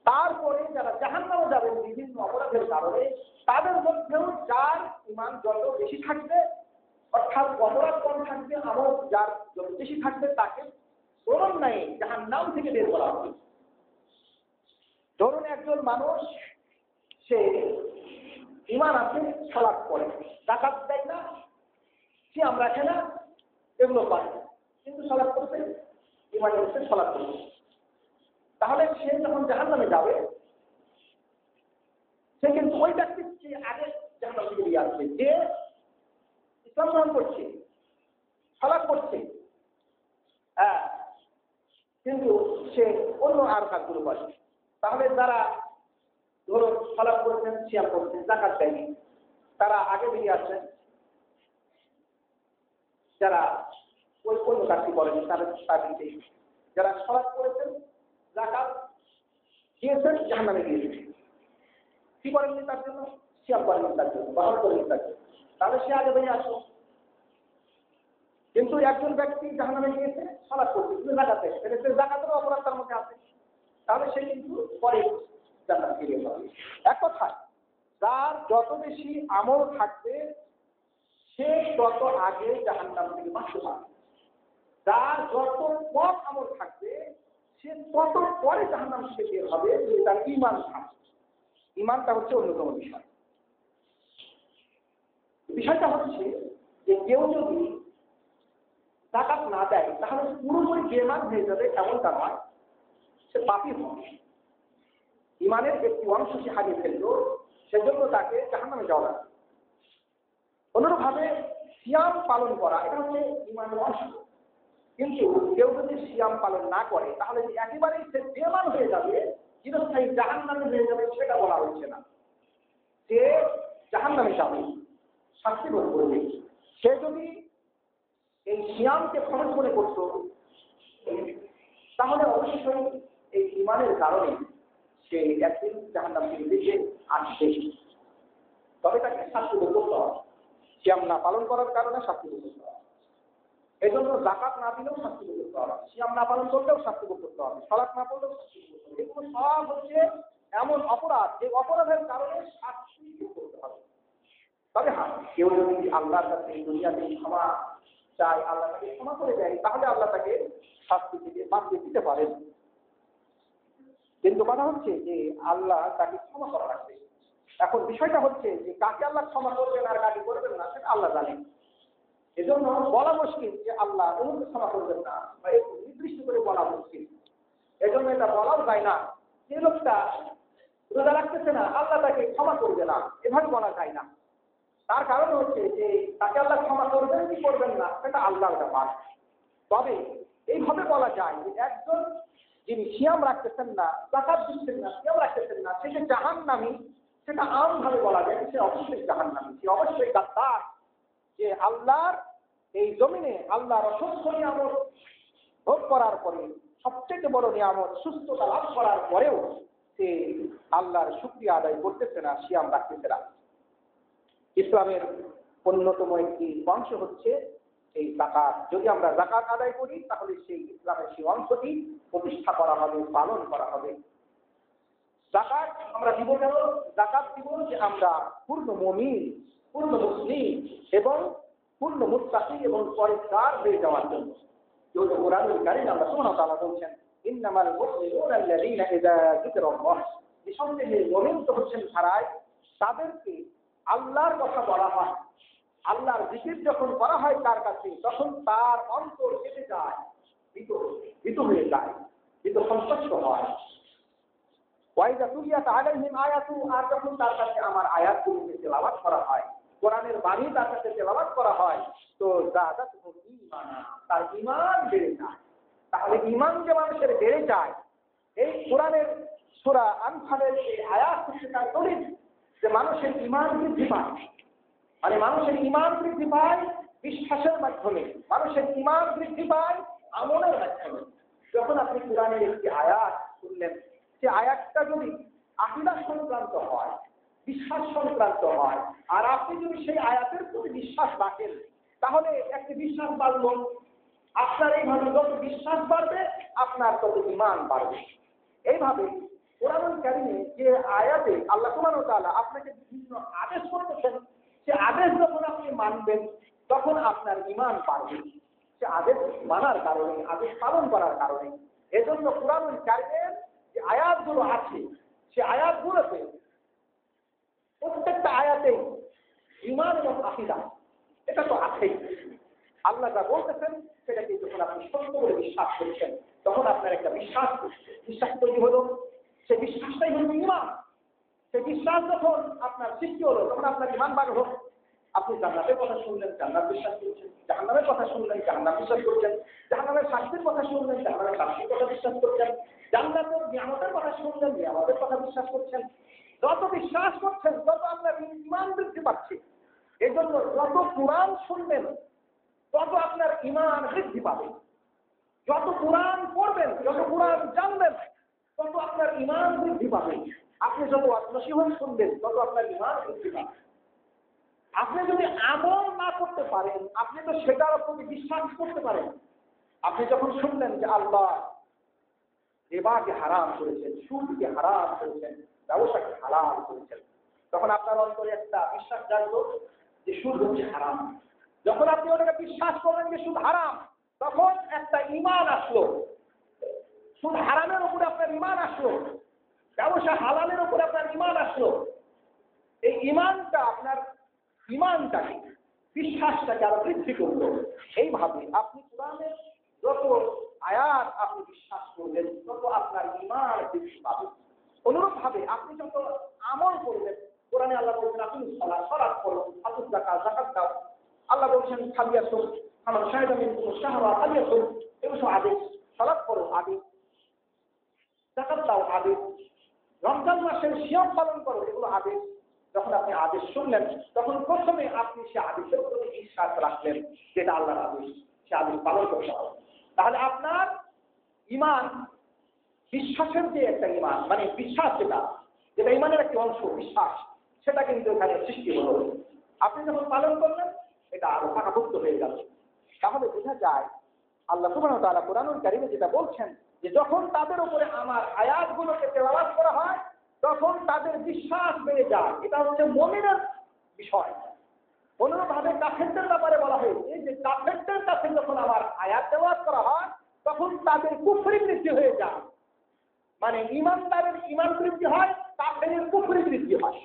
তারপরে যারা জাহান্নামে যাবেন বিভিন্ন অপরাধের কারণে, তাদের মধ্যেও যার ঈমান যত বেশি থাকবে, অর্থাৎ অপরাধ কম থাকবে, আমল যার যত বেশি থাকবে, তাকে ধরুন নাই জাহান্নাম থেকে বের করা হবে। ধরুন একজন মানুষ সে ঈমান আছে, সালাত করে, যাকাত দেয় না, সিয়াম রাখে না, এগুলো পারে, কিন্তু সালাত করতে ঈমানের হচ্ছে সালাত করবে, তাহলে সে যখন জাহান্নামে যাবে সে কিন্তু ওই ব্যক্তির চেয়ে আগে জাহান্নাম থেকে বেরিয়ে আসবে, যে ইসলাম গ্রহণ করছে, সালাত করছে, হ্যাঁ, কিন্তু সে অন্য আর কাজগুলো করে। তাহলে যারা ধরুন সালাত করেছেন, সিয়াম করছেন, যাকাত দেয়নি, তারা আগে বেরিয়ে আসছেন, যারা ওই অন্য কাজটি করেনি তাদের তাদেরকে, যারা সালাত করেছেন, যাকাত দিয়েছেন, জাহান্নামে গিয়েছে। কি করেননি তার জন্য? সিয়াম করেননি তার জন্য, বাহন করেননি তার জন্য, তাহলে সে আগে বেরিয়ে আসলো। কিন্তু একজন ব্যক্তি জাহান্নামে গিয়েছে, সালাত করছে, কিন্তু যাকাত দেয়, তাহলে সে যাকাতেরও অপরাধ তার মধ্যে আছে, তাহলে সে কিন্তু পরে জান্নাতে ফিরে যাবে। এক কথায় যার যত বেশি আমল থাকবে সে তত আগে জাহান্নাম থেকে বাঁচতে পারবে, যার যত কম আমল থাকবে সে তত পরে জাহান্নাম থেকে বের হবে, তার ঈমান থাকবে। ঈমানটা হচ্ছে অন্যতম বিষয়। বিষয়টা হচ্ছে যে কেউ যদি যাকাত না দেয় তাহলে পুরোপুরি বেঈমান হয়ে যাবে এমনটা নয়, সে পাপী হবে। ঈমানের একটি অংশ সে হারিয়ে ফেললো, সেজন্য তাকে জাহান্নামে যাওয়া লাগবে। অনুরূপভাবে সিয়াম পালন করা এটা হচ্ছে ঈমানের অংশ, কিন্তু কেউ যদি সিয়াম পালন না করে তাহলে একেবারেই সে বেঈমান হয়ে যাবে, চিরস্থায়ী জাহান্নামে হয়ে যাবে, সেটা বলা হচ্ছে না। সে জাহান্নামে যাবে, শাস্তি ভোগ করবে। সে যদি এই সিয়ামকে খরচ মনে করত তাহলে অবশ্যই এই ঈমানের কারণে সে একদিন জাহান্নাম থেকে বেঁচে আসবে, তবে তাকে শাস্তি ভোগ করতে হবে। সিয়াম না পালন করার কারণে শাস্তি ভোগ করতে হবে। এই জন্য যাকাত না দিলেও শাস্তি ভোগ করতে হবে, সিয়াম না পালন করলেও শাস্তি ভোগ করতে হবে, সালাত না পড়লেও শাস্তি ভোগ করতে হবে। এগুলো সব হচ্ছে এমন অপরাধ যে অপরাধের কারণে শাস্তি ভোগ করতে হবে। তবে হ্যাঁ, কেউ যদি আল্লাহর কাছে দুনিয়াতে ক্ষমা চায়, আল্লাহ তাকে ক্ষমা করে দেয়, তাহলে আল্লাহ তাকে শাস্তি থেকে বাঁচিয়ে দিতে পারেন। কিন্তু কথা হচ্ছে যে আল্লাহ তাকে ক্ষমা করা রাখবে। এখন বিষয়টা হচ্ছে যে কাকে আল্লাহ ক্ষমা করবেন আর কাকে করবেন না সেটা আল্লাহ জানেন। এজন্য বলা মুশকিল যে আল্লাহ অমুককে ক্ষমা করবেন না, বা একটু নির্দিষ্ট করে বলা মুশকিল। এজন্য এটা বলাও যায় না যে লোকটা রোজা রাখতেছে না আল্লাহ তাকে ক্ষমা করবে না, এভাবে বলা যায় না। তার কারণ হচ্ছে যে তাকে আল্লাহ ক্ষমা করবেন কি করবেন না সেটা আল্লাহর ব্যাপার। তবে এইভাবে বলা যায় যে একজন যিনি সিয়াম রাখতেছেন না, যাকাত দিচ্ছেন না, সিয়াম রাখতেছেন না, সে যে জাহান্নামী সেটা আমভাবে বলা যায়, সে অবশ্যই জাহান্নামী, সে অবশ্যই গাদ্দার। যে আল্লাহর এই জমিনে আল্লাহর অসংখ্য নিয়ামত ভোগ করার পরে, সবচেয়ে বড় নিয়ামত সুস্থতা লাভ করার পরেও সে আল্লাহর শুকরিয়া আদায় করতেছে না, সিয়াম রাখতেছে না। ইসলামের অন্যতম একটি অংশ হচ্ছে এই যাকাত। যদি আমরা যাকাত আদায় করি তাহলে সেই ইসলামের সেই অংশটি প্রতিষ্ঠা করা হবে, পালন করা হবে। যাকাত আমরা দিব কেন? যাকাত দিব যে আমরা পূর্ণ মুমিন, পূর্ণ মুসলিম এবং পূর্ণ মুত্তাকি এবং পরেজগার হয়ে যাওয়ার জন্য। যেহেতু কোরআনুল কারীমে আল্লাহ সুবহানাহু ওয়া তাআলা বলছেন ইন্নামাল মুমিনুনা আল্লাযীনা ইযা যিকরাল্লাহ, নিঃসন্দেহে মুমিন তো হচ্ছেন তারাই তাদেরকে আল্লাহর কথা বলা হয়, আল্লাহর জিকির যখন করা হয় তার কাছে, তখন তার অন্তর কেঁপে যায়, ভীত হয়ে যায়, ভীত সন্তুষ্ট হয়। ওয়াইদা তুলিয়াত আলাইহিম আয়াতু, আর যখন তার কাছে আমার আয়াতগুলোকে তেলাওয়াত করা হয়, কোরআনের বাণী তার কাছে তেলাওয়াত করা হয়, তো যাদাতুহুম ঈমানা, তার ঈমান বেড়ে যায়। তাহলে ঈমান যে মানুষের বেড়ে যায়, এই কোরআনের সূরা আনফালের এই আয়াত হচ্ছে তার দলিল যে মানুষের ঈমান বৃদ্ধি পায়। মানে মানুষের ঈমান বৃদ্ধি পায় বিশ্বাসের মাধ্যমে, মানুষের ঈমান বৃদ্ধি পায় আমলের মাধ্যমে। যখন আপনি কোরআনের একটি আয়াত শুনলেন, সে আয়াতটা যদি আকীদা সংক্রান্ত হয়, বিশ্বাস সংক্রান্ত হয়, আর আপনি যদি সেই আয়াতের প্রতি বিশ্বাস রাখেন, তাহলে একটি বিশ্বাস বাড়ল। আপনার এইভাবে যত বিশ্বাস বাড়বে আপনার তত ঈমান বাড়বে। এইভাবে কোরআনুল কারীমে যে আয়াতে আল্লাহ সুবহানাহু ওয়া তাআলা আপনাকে বিভিন্ন আদেশ করতেছেন, সে আদেশ যখন আপনি মানবেন তখন আপনার ঈমান বাড়বে। সে আদেশ মানার কারণে, আদেশ পালন করার কারণে। এজন্য কুরআনুল কারীমের যে আয়াতগুলো আছে, সে আয়াতগুলোতে প্রত্যেকটা আয়াতেই ঈমান এবং আকীদা এটা তো আছেই। আল্লাহ যা বলতেছেন সেটাকে যখন আপনি সত্য বলে বিশ্বাস করছেন, তখন আপনার একটা বিশ্বাস তৈরি হলো। সেই বিশ্বাসটাই হলো ঈমান। সেই বিশ্বাস যখন আপনার সৃষ্টি হলো, তখন আপনার ঈমান বাড়লো। আপনি জান্নাতের কথা শুনলেন, জান্নাত বিশ্বাস করছেন। জাহান্নামের কথা শুনলেন, জাহান্নাম বিশ্বাস করছেন। জাহান্নামের শাস্তির কথা শুনলেন, জাহান্নামের শাস্তির কথা বিশ্বাস করছেন। জান্নাতের নিয়ামতের কথা শুনলেন, নিয়ামতের কথা বিশ্বাস করছেন। যত বিশ্বাস করছেন তত আপনার ঈমান বৃদ্ধি পাচ্ছে। এই জন্য যত কুরআন শুনবেন তত আপনার ঈমান বৃদ্ধি পাবে। যত কুরআন পড়বেন, যত কুরআন জানবেন, তত আপনার ঈমান বৃদ্ধি পাবে। আপনি যত নসিহত শুনবেন তত আপনার ঈমান বৃদ্ধি পাবে। আপনি যদি আমল না করতে পারেন, আপনি তো সেটার প্রতি বিশ্বাস করতে পারেন। আপনি যখন শুনলেন যে আল্লাহ রিবাকে হারাম করেছেন, সুদকে হারাম করেছেন, ব্যবসাকে হারাম করেছেন, তখন আপনার অন্তরে একটা বিশ্বাস জাগলো যে সুদ হচ্ছে হারাম। যখন আপনি ওটাকে বিশ্বাস করলেন যে সুদ হারাম, তখন একটা ঈমান আসলো। সুদ হারামের উপরে আপনার ঈমান আসলো, ব্যবসা হালালের উপরে আপনার ঈমান আসলো। এই ঈমানটা আপনার ঈমানটাকে, বিশ্বাসটাকে আরো বৃদ্ধি করলো। এইভাবে আপনি কোরআনের যত আয়াত আপনি বিশ্বাস করবেন তত আপনার ঈমান বৃদ্ধি পাবে। অনুরূপভাবে আপনি যত আমল করবেন, কোরআনে আল্লাহ বলছেন আপনি সালাত করো, আতুজ যাকাত, যাকাত দাও। আল্লাহ বলছেন খালিয়াতুন আমার শাহিদা মিনকুম শাহরা খালিয়াতুন, এগুলো সব আদেশ। সালাত করো আদেশ, যাকাত দাও আদেশ, রমজান মাসের সিয়াম পালন করো, এগুলো আদেশ। যখন আপনি আদেশ শুনলেন, তখন প্রথমে আপনি সে আদেশের প্রতি বিশ্বাস রাখলেন, যেটা আল্লাহর আদেশ, সে আদেশ পালন করতে হবে। তাহলে আপনার ঈমান, বিশ্বাসের যে একটা ঈমান, মানে বিশ্বাস যেটা ঈমানের একটি অংশ, বিশ্বাস, সেটা কিন্তু এখানে সৃষ্টি হলো। আপনি যখন পালন করলেন, এটা আরো পাকাভুক্ত হয়ে গেল। তাহলে বোঝা যায় আল্লাহ সুবহানাহু ওয়া তাআলা কুরআনুল কারীমে যেটা বলছেন যে যখন তাদের উপরে আমার আয়াতগুলোকে তেলাওয়াত করা হয়, তখন তাদের বিশ্বাস বেড়ে যায়। এটা হচ্ছে মুমিনের বিষয়। অনুরূপভাবে কাফেরদের ব্যাপারে বলা হয়েছে যে কাফেরদের কাছে যখন আমার আয়াত তেলাওয়াত করা হয়, তখন তাদের কুফরি বৃদ্ধি হয়ে যায়। মানে ঈমানদারের ঈমান বৃদ্ধি হয়, কাফেরের কুফরি বৃদ্ধি হয়।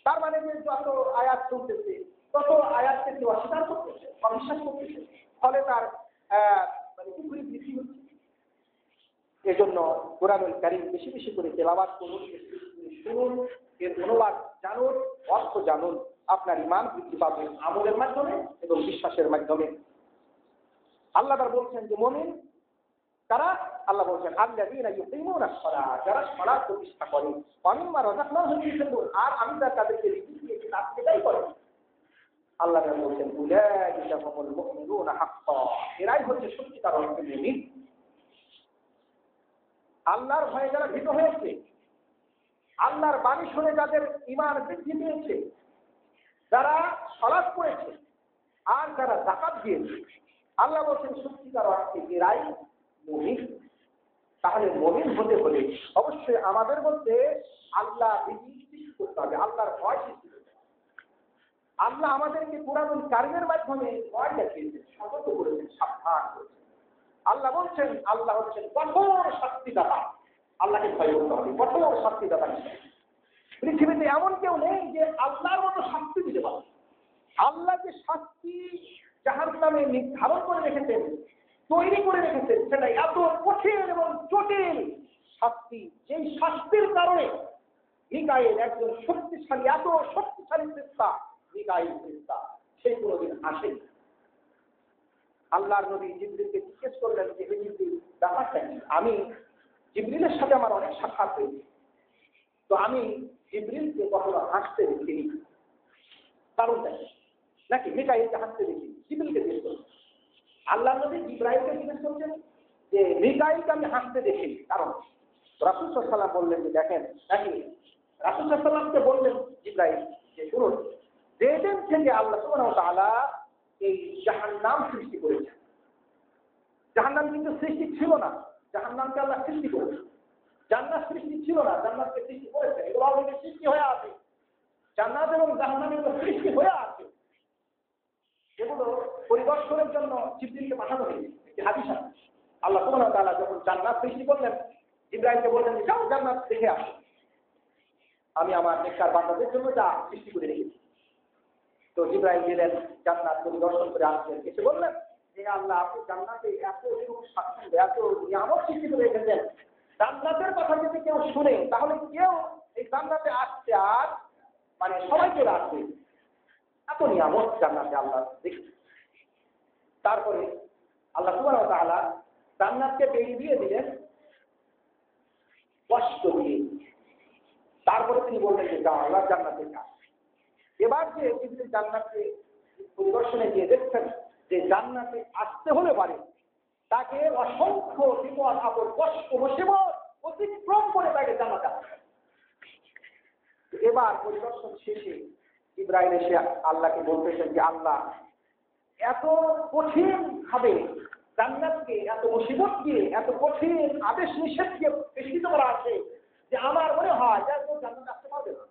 তার মানে যে যত আয়াত শুনতেছে তত আয়াতকে কেউ অস্বীকার করতেছে, অবিশ্বাস করতেছে, ফলে তার মানে কুফরি বৃদ্ধি হচ্ছে। এজন্য কুরআনুল কারীম বেশি বেশি করে তেলাওয়াত করুন, শুনুন, এর অনুবাদ জানুন, অর্থ জানুন। আপনার ঈমান বৃদ্ধি পাবে আমলের মাধ্যমে এবং বিশ্বাসের মাধ্যমে। আল্লাহ তাআলা বলছেন যে মুমিন তারা, আল্লাহ বলছেন আল্লাযীনা ইউকিমুনাস সালাহ, যারা সালাত প্রতিষ্ঠা করে, ওয়া মিম্মা রাযাকনাহুম ইউনফিকুন, আর আমি তাদেরকে রিজিক দিয়েছি তার থেকেই করে। আল্লাহ তাআলা বলছেন উলাইকা হুমুল মুমিনুনা হাক্কান, এরাই হচ্ছে সত্যিকার অর্থে মুমিন। আল্লাহর ভয়ে যারা ভীত হয়েছে, আল্লাহর বাণী শুনে যাদের ঈমান বৃদ্ধি পেয়েছে, যারা সালাত করেছে আর যারা যাকাত দিয়েছে, আল্লাহ বলছেন সত্যিকার অর্থে এরাই মুমিন। তাহলে মুমিন হতে হলে অবশ্যই আমাদের মধ্যে আল্লাহ ভীতি সৃষ্টি করতে হবে, আল্লাহর ভয় সৃষ্টি করতে হবে। আল্লাহ আমাদেরকে কুরআনুল কারীমের মাধ্যমে ভয় দেখিয়েছেন, সতর্ক করেছেন, সাবধান করেছেন। আল্লাহ বলছেন আল্লাহ হচ্ছেন কঠোর শাস্তিদাতা। আল্লাহকে ভয় করতে হবে, কঠোর শাস্তিদাতা। পৃথিবীতে এমন কেউ নেই যে আল্লাহর মতো শাস্তি দিতে পারে। আল্লাহ যে শাস্তি জাহান্নামে নির্ধারণ করে রেখেছেন, তৈরি করে রেখেছেন, সেটা এত কঠিন এবং জটিল শাস্তি, যেই শাস্তির কারণে মিকাইল একজন শক্তিশালী, এত শক্তিশালী ফেরেশতা, মিকাইল ফেরেশতা, সেই কোনোদিন আসেনি। আল্লাহর নবী জিবরিলকে জিজ্ঞেস করলেন যে হে জিবরিল, ব্যাপারটা কি? আমি জিবরিলের সাথে আমার অনেক সাক্ষাৎ হয়েছে, তো আমি জিবরিলকে কখনো হাসতে দেখিনি, কারণটা কি? নাকি মিকাইলকে হাসতে দেখি? জিবরিলকে জিজ্ঞেস করলেন। আল্লাহর নবী জিবরাইলকে জিজ্ঞেস করছেন যে মিকাইলকে আমি হাসতে দেখিনি, কারণ? রাসূল সাল্লাল্লাহু আলাইহি ওয়াসাল্লাম বললেন যে দেখেন, নাকি রাসূল সাল্লাল্লাহু আলাইহি ওয়াসাল্লামকে বললেন জিবরাইল যে শুনুন, যেদিন থেকে আল্লাহ সুবহানাহু ওয়া তাআলা এই জাহান্নাম সৃষ্টি করেছেন, জাহান্নাম কিন্তু সৃষ্টি ছিল না, জাহান্নামকে আল্লাহ সৃষ্টি করেছেন। জান্নাত সৃষ্টি ছিল না, জান্নাতকে সৃষ্টি করেছেন। এগুলো অলরেডি সৃষ্টি হয়ে আছে, জান্নাত এবং জাহান্নাম এগুলো সৃষ্টি হয়ে আছে। এগুলো পরিদর্শনের জন্য জিবরিলকে পাঠানো হয়েছে। একটি হাদিস আছে, আল্লাহ সুবহানাহু ওয়া তাআলা যখন জান্নাত সৃষ্টি করলেন, জিবরাইলকে বললেন যে যাও জান্নাত দেখে আসো, আমি আমার নেককার বান্দাদের জন্য যা সৃষ্টি করে রেখেছি। তো জিবরাইল গেলেন, জান্নাত পরিদর্শন করে আসলেন, এসে বললেন যে আল্লাহ, আপনি জান্নাতে এত সুখ স্বাচ্ছন্দ্য, এত নিয়ামত সৃষ্টি করে রেখেছেন, জান্নাতের কথা যদি কেউ শুনে তাহলে কেউ এই জান্নাতে আসতে আর মানে সবাই চলে আসবে, এত নিয়ামত জান্নাতে আল্লাহ দেখি। তারপরে আল্লাহ সুবহানাহু ওয়া তাআলা জান্নাতকে বেড়ি দিয়ে দিলেন কষ্ট দিয়ে। তারপরে তিনি বললেন যে যাও আল্লাহ জান্নাতে যাও। এবার যে জিবরিল জান্নাতকে পরিদর্শনে গিয়ে দেখছেন যে জান্নাতে আসতে হলে পারে তাকে অসংখ্য বিপদ আপদ কষ্ট মুসিবত অতিক্রম করে তাকে জান্নাতে আসতে হবে। এবার পরিদর্শন শেষে জিবরাইল এসে আল্লাহকে বলতেছেন যে আল্লাহ, এত কঠিন ভাবে জান্নাতকে এত মুসিবত দিয়ে এত কঠিন আদেশ নিষেধ দিয়ে বেষ্টিত করা আছে যে আমার মনে হয় যে কেউ জান্নাতে আসতে পারবে না।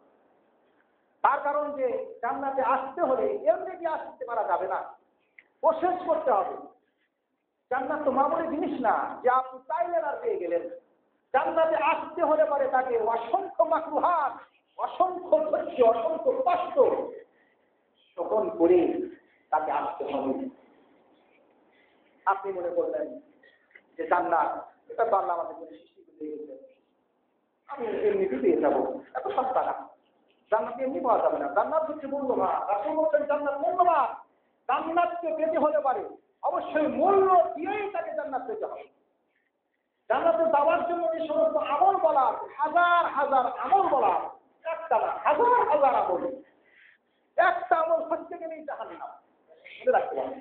তার কারণ যে জান্নাতে আসতে হলে এমনি কি আসতে পারা যাবে না, প্রসেস করতে হবে। জান্নাত তো মামুলি জিনিস না যে আপনি চাইলেন আর পেয়ে গেলেন। জান্নাতে আসতে হলে পারে তাকে অসংখ্য মাকরুহাত, অসংখ্য ধৈর্য, অসংখ্য কষ্ট সহন করে তাকে আসতে হবে। আপনি মনে করলেন যে জান্নাত এটা তো আল্লাহ আমাদের জন্য সৃষ্টি করে দিয়েছে, আমি এমনিতে পেয়ে যাবো, এত সস্তা না, জান্নাত এমনি পাওয়া যাবে না, জান্নাত হচ্ছে মূল্যবান। রাসূল বলেন জান্নাত মূল্যবান, জান্নাতকে পেতে হলে পারে অবশ্যই মূল্য দিয়েই তাকে জান্নাত পেতে হবে। জান্নাতে যাওয়ার জন্য যে সমস্ত আমল বলা আছে, হাজার হাজার আমল বলা আছে, একটা না হাজার হাজার আমল, একটা আমল করতে গেলেই জাহান্নাম, মনে রাখতে হবে।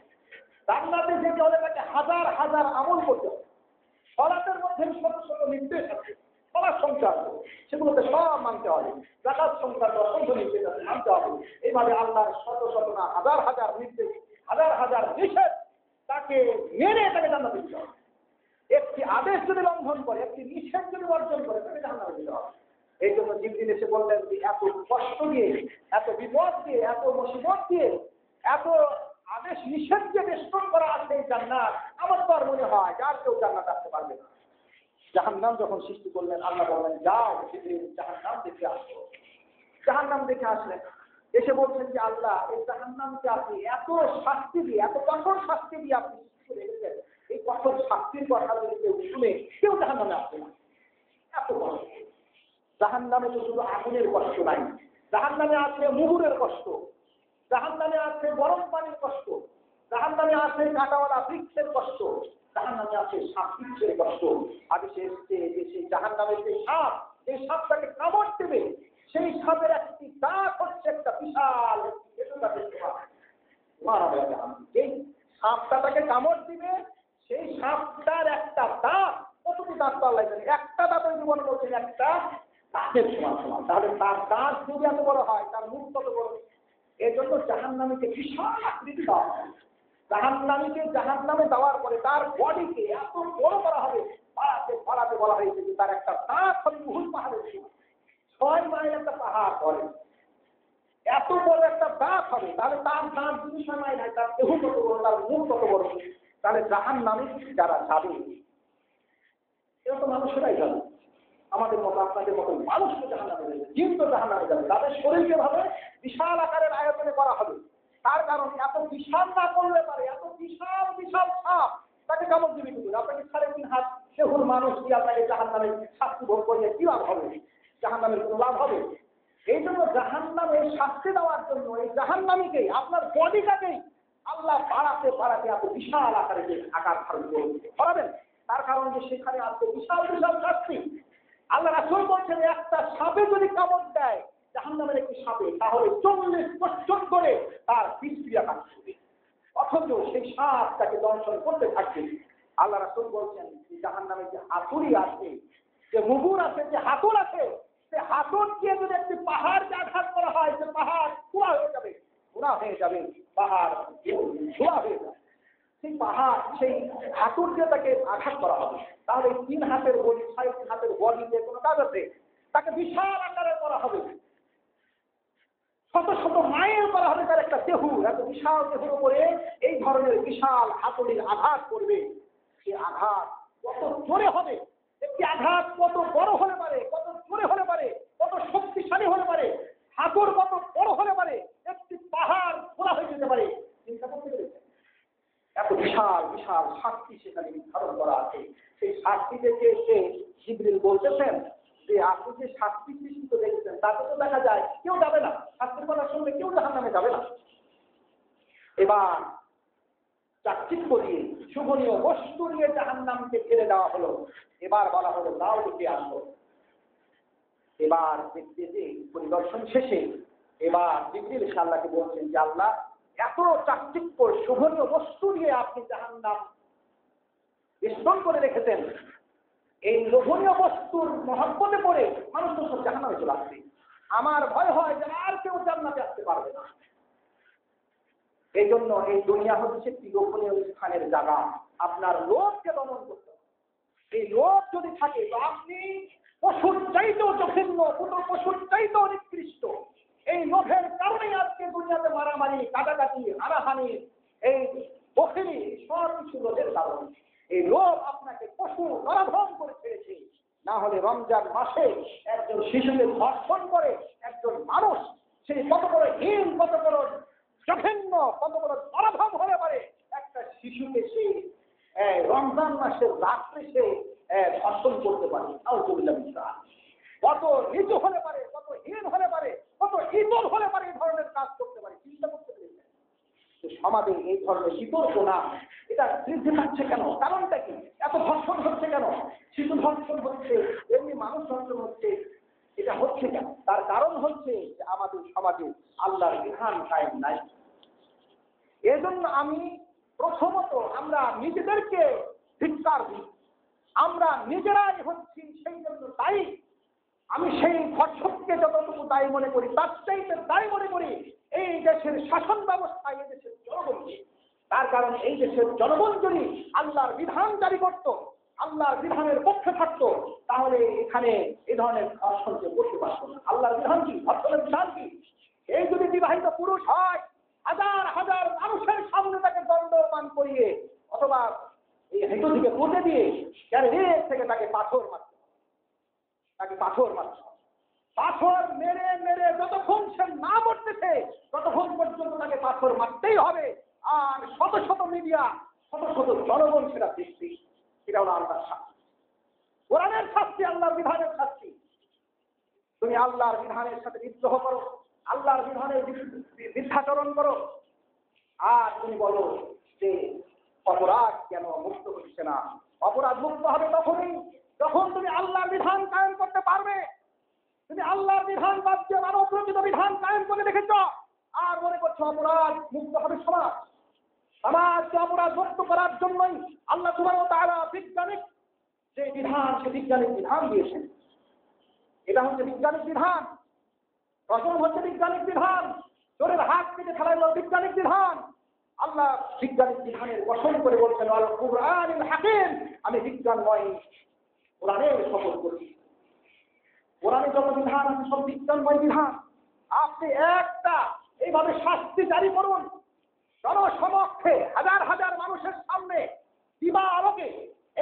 জান্নাতে যেতে হলে তাকে হাজার হাজার আমল করতে হবে। সালাতের মধ্যে ছোট ছোট নির্দেশ আছে, সালাত সংক্রান্ত, সেগুলোতে সব মানতে হবে। যাকাত সংক্রান্ত অসংখ্য নির্দেশ আছে, মানতে হবে। এইভাবে আল্লাহর শত শত না হাজার হাজার নির্দেশ, হাজার হাজার নিষেধ তাকে মেনে তাকে জান্নাতে দিতে হবে। একটি আদেশ যদি লঙ্ঘন করে, একটি নিষেধ যদি অর্জন করে, তাকে জাহান্নামে দিতে হবে। এই জন্য জিবরিল এসে বললেন যে এত কষ্ট দিয়ে, এত বিপদ দিয়ে, এত মুসিবত দিয়ে, এত আদেশ নিষেধ দিয়ে বেষ্টন করা আছে এই জান্নাত, আমার তো আর মনে হয় যার কেউ জান্নাত আসতে পারবে না। জাহান্নাম যখন সৃষ্টি করলেন, আল্লাহ বললেন যাও জিবরিল জাহান্নাম দেখে আসো। জাহান্নাম দেখে আসলেন, এসে বলছেন যে আল্লাহ, এই জাহান্নামকে আপনি এত শাস্তি দিয়ে, এত কঠোর শাস্তি দিয়ে আপনি সৃষ্টি করে রেখেছেন, এই কঠোর শাস্তির কথা যদি কেউ শুনে কেউ জাহান্নামে আসবে না। এত কষ্ট। জাহান্নামে তো শুধু আগুনের কষ্ট নাই, জাহান্নামে আছে মুহুরের কষ্ট, জাহান্নামে আছে গরম পানির কষ্ট, জাহান্নামে আছে কাঁটাওয়ালা বৃক্ষের কষ্ট, জাহান্নামে আছে সাপ বৃক্ষের কষ্ট। আগে সে এসছে যে সেই জাহান্নামের যে সাপ, এই সাপটাকে কামড় দেবে, সেই সাপের একটি দাঁত হচ্ছে একটা বিশাল এই সাপটা তাকে কামড় দিবে, সেই সাপটার একটা দাঁত, কতটি দাঁত পাল্লাই জানে, একটা দাঁতের জীবন বলছেন একটা দাঁতের সমান সমান। তাহলে তার দাঁত যদি এত বড় হয়, তার মুখ কত বড়। এই জন্য জাহান্নামীকে বিশাল আকৃতি দেওয়া হয়। জাহান্নামীকে জাহান্নামে দেওয়ার পরে তার বডিকে এত বড় করা হবে, বাড়াতে বাড়াতে বলা হয়েছে যে তার একটা দাঁত হবে মুহুল পাহাড়ের সমান, 6 মাইল একটা পাহাড় পরে, এত বড় একটা দাঁত হবে। তাহলে তার দাঁত 2 মাইল হয়, তার দেহ কত বড়, তার মুখ কত বড়। তাহলে জাহান্নামে যারা যাবে এরা তো মানুষেরাই যাবে, আমাদের মতো আপনাদের মতো মানুষ তো জাহান্নামে যাবে, জিন তো জাহান্নামে যাবে। তাদের শরীরকে ভাবে বিশাল আকারের আয়তনে করা হবে। তার কারণ এত বিশাল না করলে পারে, এত বিশাল বিশাল সাপ তাকে কামড় দিবে কি করে? আপনাকে 3.5 হাত সেহুর মানুষ দিয়ে আপনাকে জাহান্নামে শাস্তি ভোগ করলে কি লাভ হবে? জাহান্নামের কোনো লাভ হবে? এই জন্য জাহান্নামে শাস্তি দেওয়ার জন্য এই জাহান্নামীকে, আপনার বডিটাকেই আল্লাহ বাড়াতে বাড়াতে এত বিশাল আকারে আকার ধারণ করাবেন। তার কারণ যে সেখানে আছে বিশাল বিশাল শাস্তি। আল্লাহ রাসূল বলছেন একটা সাপে যদি কামড় দেয়, জাহান্নামের একটি সাপে, তাহলে 40 বছর ধরে তার বিষক্রিয়া কাটবে, অথচ সেই সাপ তাকে দংশন করতে থাকবে। আল্লাহ রাসূল বলছেন যে জাহান্নামে যে হাতুড়ি আছে, যে মুগুর আছে, যে হাতুড় আছে, সে হাতুড় দিয়ে যদি একটি পাহাড়কে আঘাত করা হয়, সে পাহাড় ধোঁয়া হয়ে যাবে, ধোঁয়া হয়ে যাবে, পাহাড় ধোঁয়া হয়ে যাবে। সেই পাহাড়, সেই হাতুড় দিয়ে তাকে আঘাত করা হবে। তাহলে 3 হাতের বডি, 6 হাতের বডিতে কোনো কাজ আছে, তাকে বিশাল আকারে করা হবে। শত শত মাইল করা হবে তার একটা দেহ, এত বিশাল দেহের উপরে এই ধরনের বিশাল হাতুড়ির আঘাত করবে। সে আঘাত কত জোরে হবে, একটি আঘাত কত বড় হতে পারে, কত জোরে হতে পারে, কত শক্তিশালী হতে পারে, হাতুড় কত বড় হতে পারে, একটি পাহাড় খোলা হয়ে যেতে পারে। চিন্তা করতে পেরেছেন? এত বিশাল বিশাল শাস্তি সেখানে নির্ধারণ করা আছে। সেই শাস্তি দেখে এসে জিবরিল বলতেছেন যে আপনি যে শাস্তি সৃষ্টি দেখেছেন তাতে তো দেখা যায় কেউ যাবে না, শাস্তির কথা শুনলে কেউ জাহান্নামে যাবে না। এবার চাকচিক্য দিয়ে শুভনীয় বস্তু নিয়ে জাহান্নামকে ঘিরে দেওয়া হলো। এবার বলা হলো দাও দিকে আসো। এবার দেখতে যে পরিদর্শন শেষে এবার জিবরিল আল্লাহকে বলছেন যে আল্লাহ, এত চাকচিক্য শুভনীয় বস্তু দিয়ে আপনি জাহান্নাম বেষ্টন করে রেখেছেন, এই লোভনীয় বস্তুর মহব্বতে পড়ে মানুষ তো সব জাহান্নামে চলে আসবে। আমার ভয় হয় যে আর কেউ জান্নাতে আসতে পারবে না। এই জন্য এই দুনিয়া হচ্ছে একটি গোপনীয় স্থানের জায়গা। আপনার লোভকে দমন করতে হবে। এই লোভ যদি থাকে তো আপনি পশুর চাইতেও জঘন্য, কোনো পশুর চাইতেও নিকৃষ্ট। এই লোভের কারণেই আজকে দুনিয়াতে মারামারি, কাটাকাটি, হানাহানি, এই বখিরি, সব কিছু লোভের কারণ। এই লোভ আপনাকে পশু নরাধম করে ছেড়েছে। না হলে রমজান মাসে একজন শিশুকে ধর্ষণ করে একজন মানুষ, সেই কত বড় হীন, কত বড় জঘন্য, কত বড় নরাধম হতে পারে। একটা শিশুকে সে রমজান মাসের রাত্রে সে ধর্ষণ করতে পারে। কত নিচু হতে পারে, কত হীন হতে পারে, কত ইতর হতে পারে, এই ধরনের কাজ করতে পারে। চিন্তা করতে পেরেছেন? সমাজে এই ধরনের বিতর্ক না, এটা বৃদ্ধি পাচ্ছে কেন? কারণটা কি? এত ধর্ষণ হচ্ছে কেন? শিশু ধর্ষণ হচ্ছে, এমনি মানুষ ধর্ষণ হচ্ছে, এটা হচ্ছে কেন? তার কারণ হচ্ছে যে আমাদের সমাজে আল্লাহর বিধান কায়েম নাই। এজন্য আমি প্রথমত আমরা নিজেদেরকে ধিক্কার দিই। আমরা নিজেরাই হচ্ছি সেই জন্য দায়ী। আমি সেই ধর্ষককে যতটুকু দায়ী মনে করি, তার চাইতে দায়ী মনে করি এই দেশের শাসন ব্যবস্থা, এই দেশের জনগণকে। তার কারণ এই দেশের জনগণ যদি আল্লাহর বিধান জারি করত, আল্লাহর বিধানের পক্ষে থাকতো, তাহলে এখানে এই ধরনের ধর্ষণকে করতে পারত না। আল্লাহর বিধান কি? ধর্ষণের বিধান কি? এই যদি বিবাহিত পুরুষ হয়, হাজার হাজার মানুষের সামনে তাকে দণ্ডমান করিয়ে অথবা এই হেঁটু থেকে তুলে দিয়ে রেখ থেকে তাকে পাথর মারতে হবে, তাকে পাথর মারতে হবে। পাথর মেরে মেরে যতক্ষণ সে না মরতেছে ততক্ষণ পর্যন্ত তাকে পাথর মারতেই হবে। আর শত শত মিডিয়া, শত শত জনগণ সেটা দেখছে। এটা হলো আল্লাহর শাস্তি, কোরআনের শাস্তি, আল্লাহর বিধানের শাস্তি। তুমি আল্লাহর বিধানের সাথে বিদ্রোহ করো, আল্লাহর বিধানের মিথ্যাচরণ করো, আর তুমি বলো যে অপরাধ কেন মুক্ত হচ্ছে না। অপরাধ মুক্ত হবে তখনই যখন তুমি আল্লাহর বিধান কায়েম করতে পারবে। তুমি আল্লাহর বিধান বাদ দিয়ে মানব প্রকৃত বিধান কায়েম করে রেখেছ আর মনে করছো অপরাধ মুক্ত হবে সমাজ। সমাজকে অপরাধ মুক্ত করার জন্যই আল্লাহ সুবহানাহু ওয়া তাআলা বিজ্ঞানিক যে বিধান, সে বিজ্ঞানিক বিধান দিয়েছেন। এটা হচ্ছে বিজ্ঞানিক বিধান, প্রথম হচ্ছে বিজ্ঞানিক বিধান। চোরের হাত কেটে ফেলাই হলো বিজ্ঞানিক বিধান। আল্লাহ বিজ্ঞানিক বিধানের কসম করে বলছেন আল কুরআনুল হাকিম, আমি বিজ্ঞানময় কোরআনের শপথ করি। কোরআনে যত বিধান আছে সব বিজ্ঞানময় বিধান। আপনি একটা এইভাবে শাস্তি জারি করুন, জনসমক্ষে হাজার হাজার মানুষের সামনে দিবা আলোকে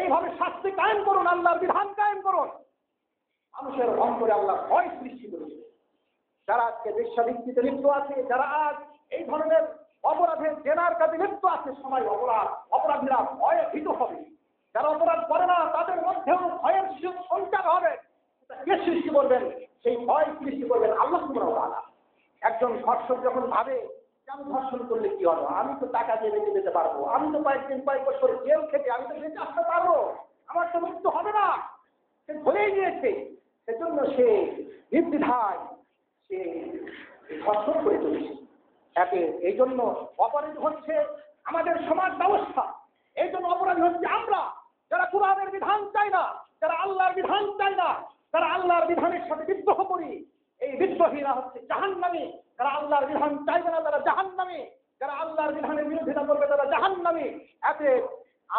এইভাবে শাস্তি কায়েম করুন, আল্লাহর বিধান কায়েম করুন। মানুষের অন্তরে আল্লাহ ভয় সৃষ্টি করেছে। যারা আজকে বেশ্যাবৃত্তিতে লিপ্ত আছে, যারা আজ এই ধরনের অপরাধের জেনার কাজে লিপ্ত আছে, সবাই অপরাধীরা ভয়ে ভীত হবে। যারা অপরাধ করে না তাদের মধ্যেও ভয়ের সঞ্চার হবে। কে সৃষ্টি করবেন? সেই ভয় সৃষ্টি করবেন আল্লাহ সুবহানাহু ওয়া তাআলা। একজন ধর্ষক যখন ভাবে যে আমি ধর্ষণ করলে কি হলো, আমি তো টাকা দিয়ে বেঁচে যেতে পারবো, আমি তো কয়েক বছর জেল খেতে আমি তো বেঁচে আসতে পারবো, আমার তো মৃত্যু হবে না, সে ধরেই নিয়েছে। সেজন্য সে নির্দ্বিধায় সে ধর্ষণ করে চলেছে। এই জন্য অপরাধী হচ্ছে আমাদের সমাজ ব্যবস্থা। এই জন্য অপরাধী হচ্ছে আমরা, যারা কোরআনের বিধান চাই না, যারা আল্লাহর বিধান চাই না, যারা আল্লাহর বিধানের সাথে বিদ্রোহ করি। এই বিদ্রোহীরা হচ্ছে জাহান্নামী। যারা আল্লাহর বিধান চাইবে না তারা জাহান্নামী, যারা আল্লাহর বিধানের বিরোধিতা করবে তারা জাহান্নামী। এতে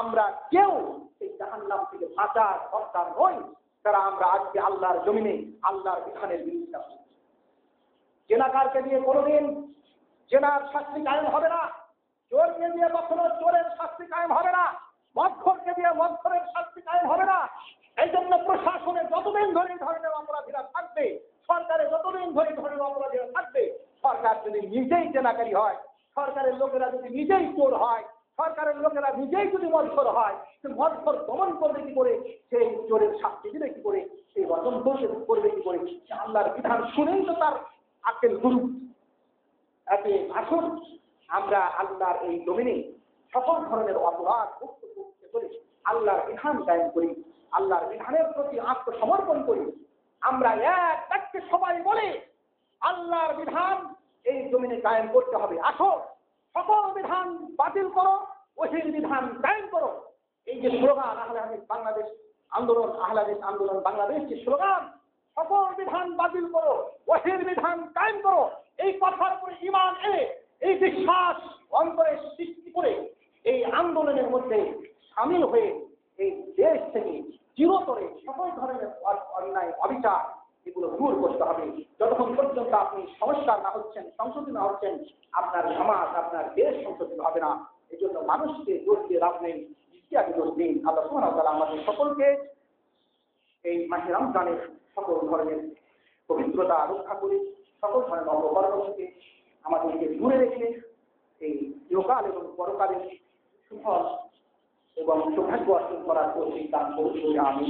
আমরা কেউ এই জাহান্নাম থেকে বাঁচার দরকার নই, যারা আমরা আজকে আল্লাহর জমিনে আল্লাহর বিধানের বিরোধিতা করি। জেনাকারকে দিয়ে কোনোদিন জেনার শাস্তি কায়েম হবে না, চোরকে দিয়ে কখনো চোরের শাস্তি কায়েম হবে না, মদখোরকে দিয়ে মদখোরের শাস্তি কায়েম হবে না। এই জন্য প্রশাসনে যতদিন ধরে এই ধরনের অপরাধীরা থাকবে, সরকারে যতদিন ধরে এই ধরনের অপরাধীরা থাকবে, সরকার যদি নিজেই জেনাকারী হয়, সরকারের লোকেরা যদি নিজেই চোর হয়, সরকারের লোকেরা নিজেই যদি মদখোর হয়, সে মদখোর দমন করবে কি করে, সেই চোরের শাস্তি দিবে কি করে, সেই বচন করবে কি করে? আল্লাহর বিধান শুনেই তো তার আকেল গুরু। এতে আসুন আমরা আল্লাহর এই জমিনে সকল ধরনের অপরাধ মুক্ত করতে করে আল্লাহর বিধান কায়েম করি, আল্লাহর বিধানের প্রতি আত্মসমর্পণ করি। আমরা এক বাক্যে সবাই বলে আল্লাহর বিধান এই জমিনে কায়েম করতে হবে। আসো, সকল বিধান বাতিল করো, ওহির বিধান কায়েম করো। এই যে স্লোগান আহলে হাদিস বাংলাদেশ আন্দোলন, আহলে হাদিস আন্দোলন বাংলাদেশ যে স্লোগান, সকল বিধান বাতিল করো, ওহির বিধান কায়েম করো, এই কথার উপরে ঈমান এনে এই বিশ্বাস অন্তরে সৃষ্টি করে এই আন্দোলনের মধ্যে সামিল হয়ে এই দেশ থেকে চিরতরে সকল ধরনের অন্যায় অবিচার এগুলো দূর করতে হবে। যতক্ষণ পর্যন্ত আপনি সংস্কার না হচ্ছেন, সংশোধন না হচ্ছেন, আপনার সমাজ, আপনার দেশ সংশোধন হবে না। এই জন্য মানুষকে দোষ দিয়ে লাভ নেই, ইতিহাসে দোষ দিন। আল্লাহ সুবহানাহু ওয়া তাআলা আমাদের সকলকে এই মাহে রমজানের সকল ধরনের পবিত্রতা রক্ষা করে সকল ধরনের অপকর্ম থেকে আমাদেরকে দূরে রেখে এই ইহকাল এবং পরকালের সুফল এবং সৌভাগ্য অর্জন করার তৌফিক দান করুন। আমি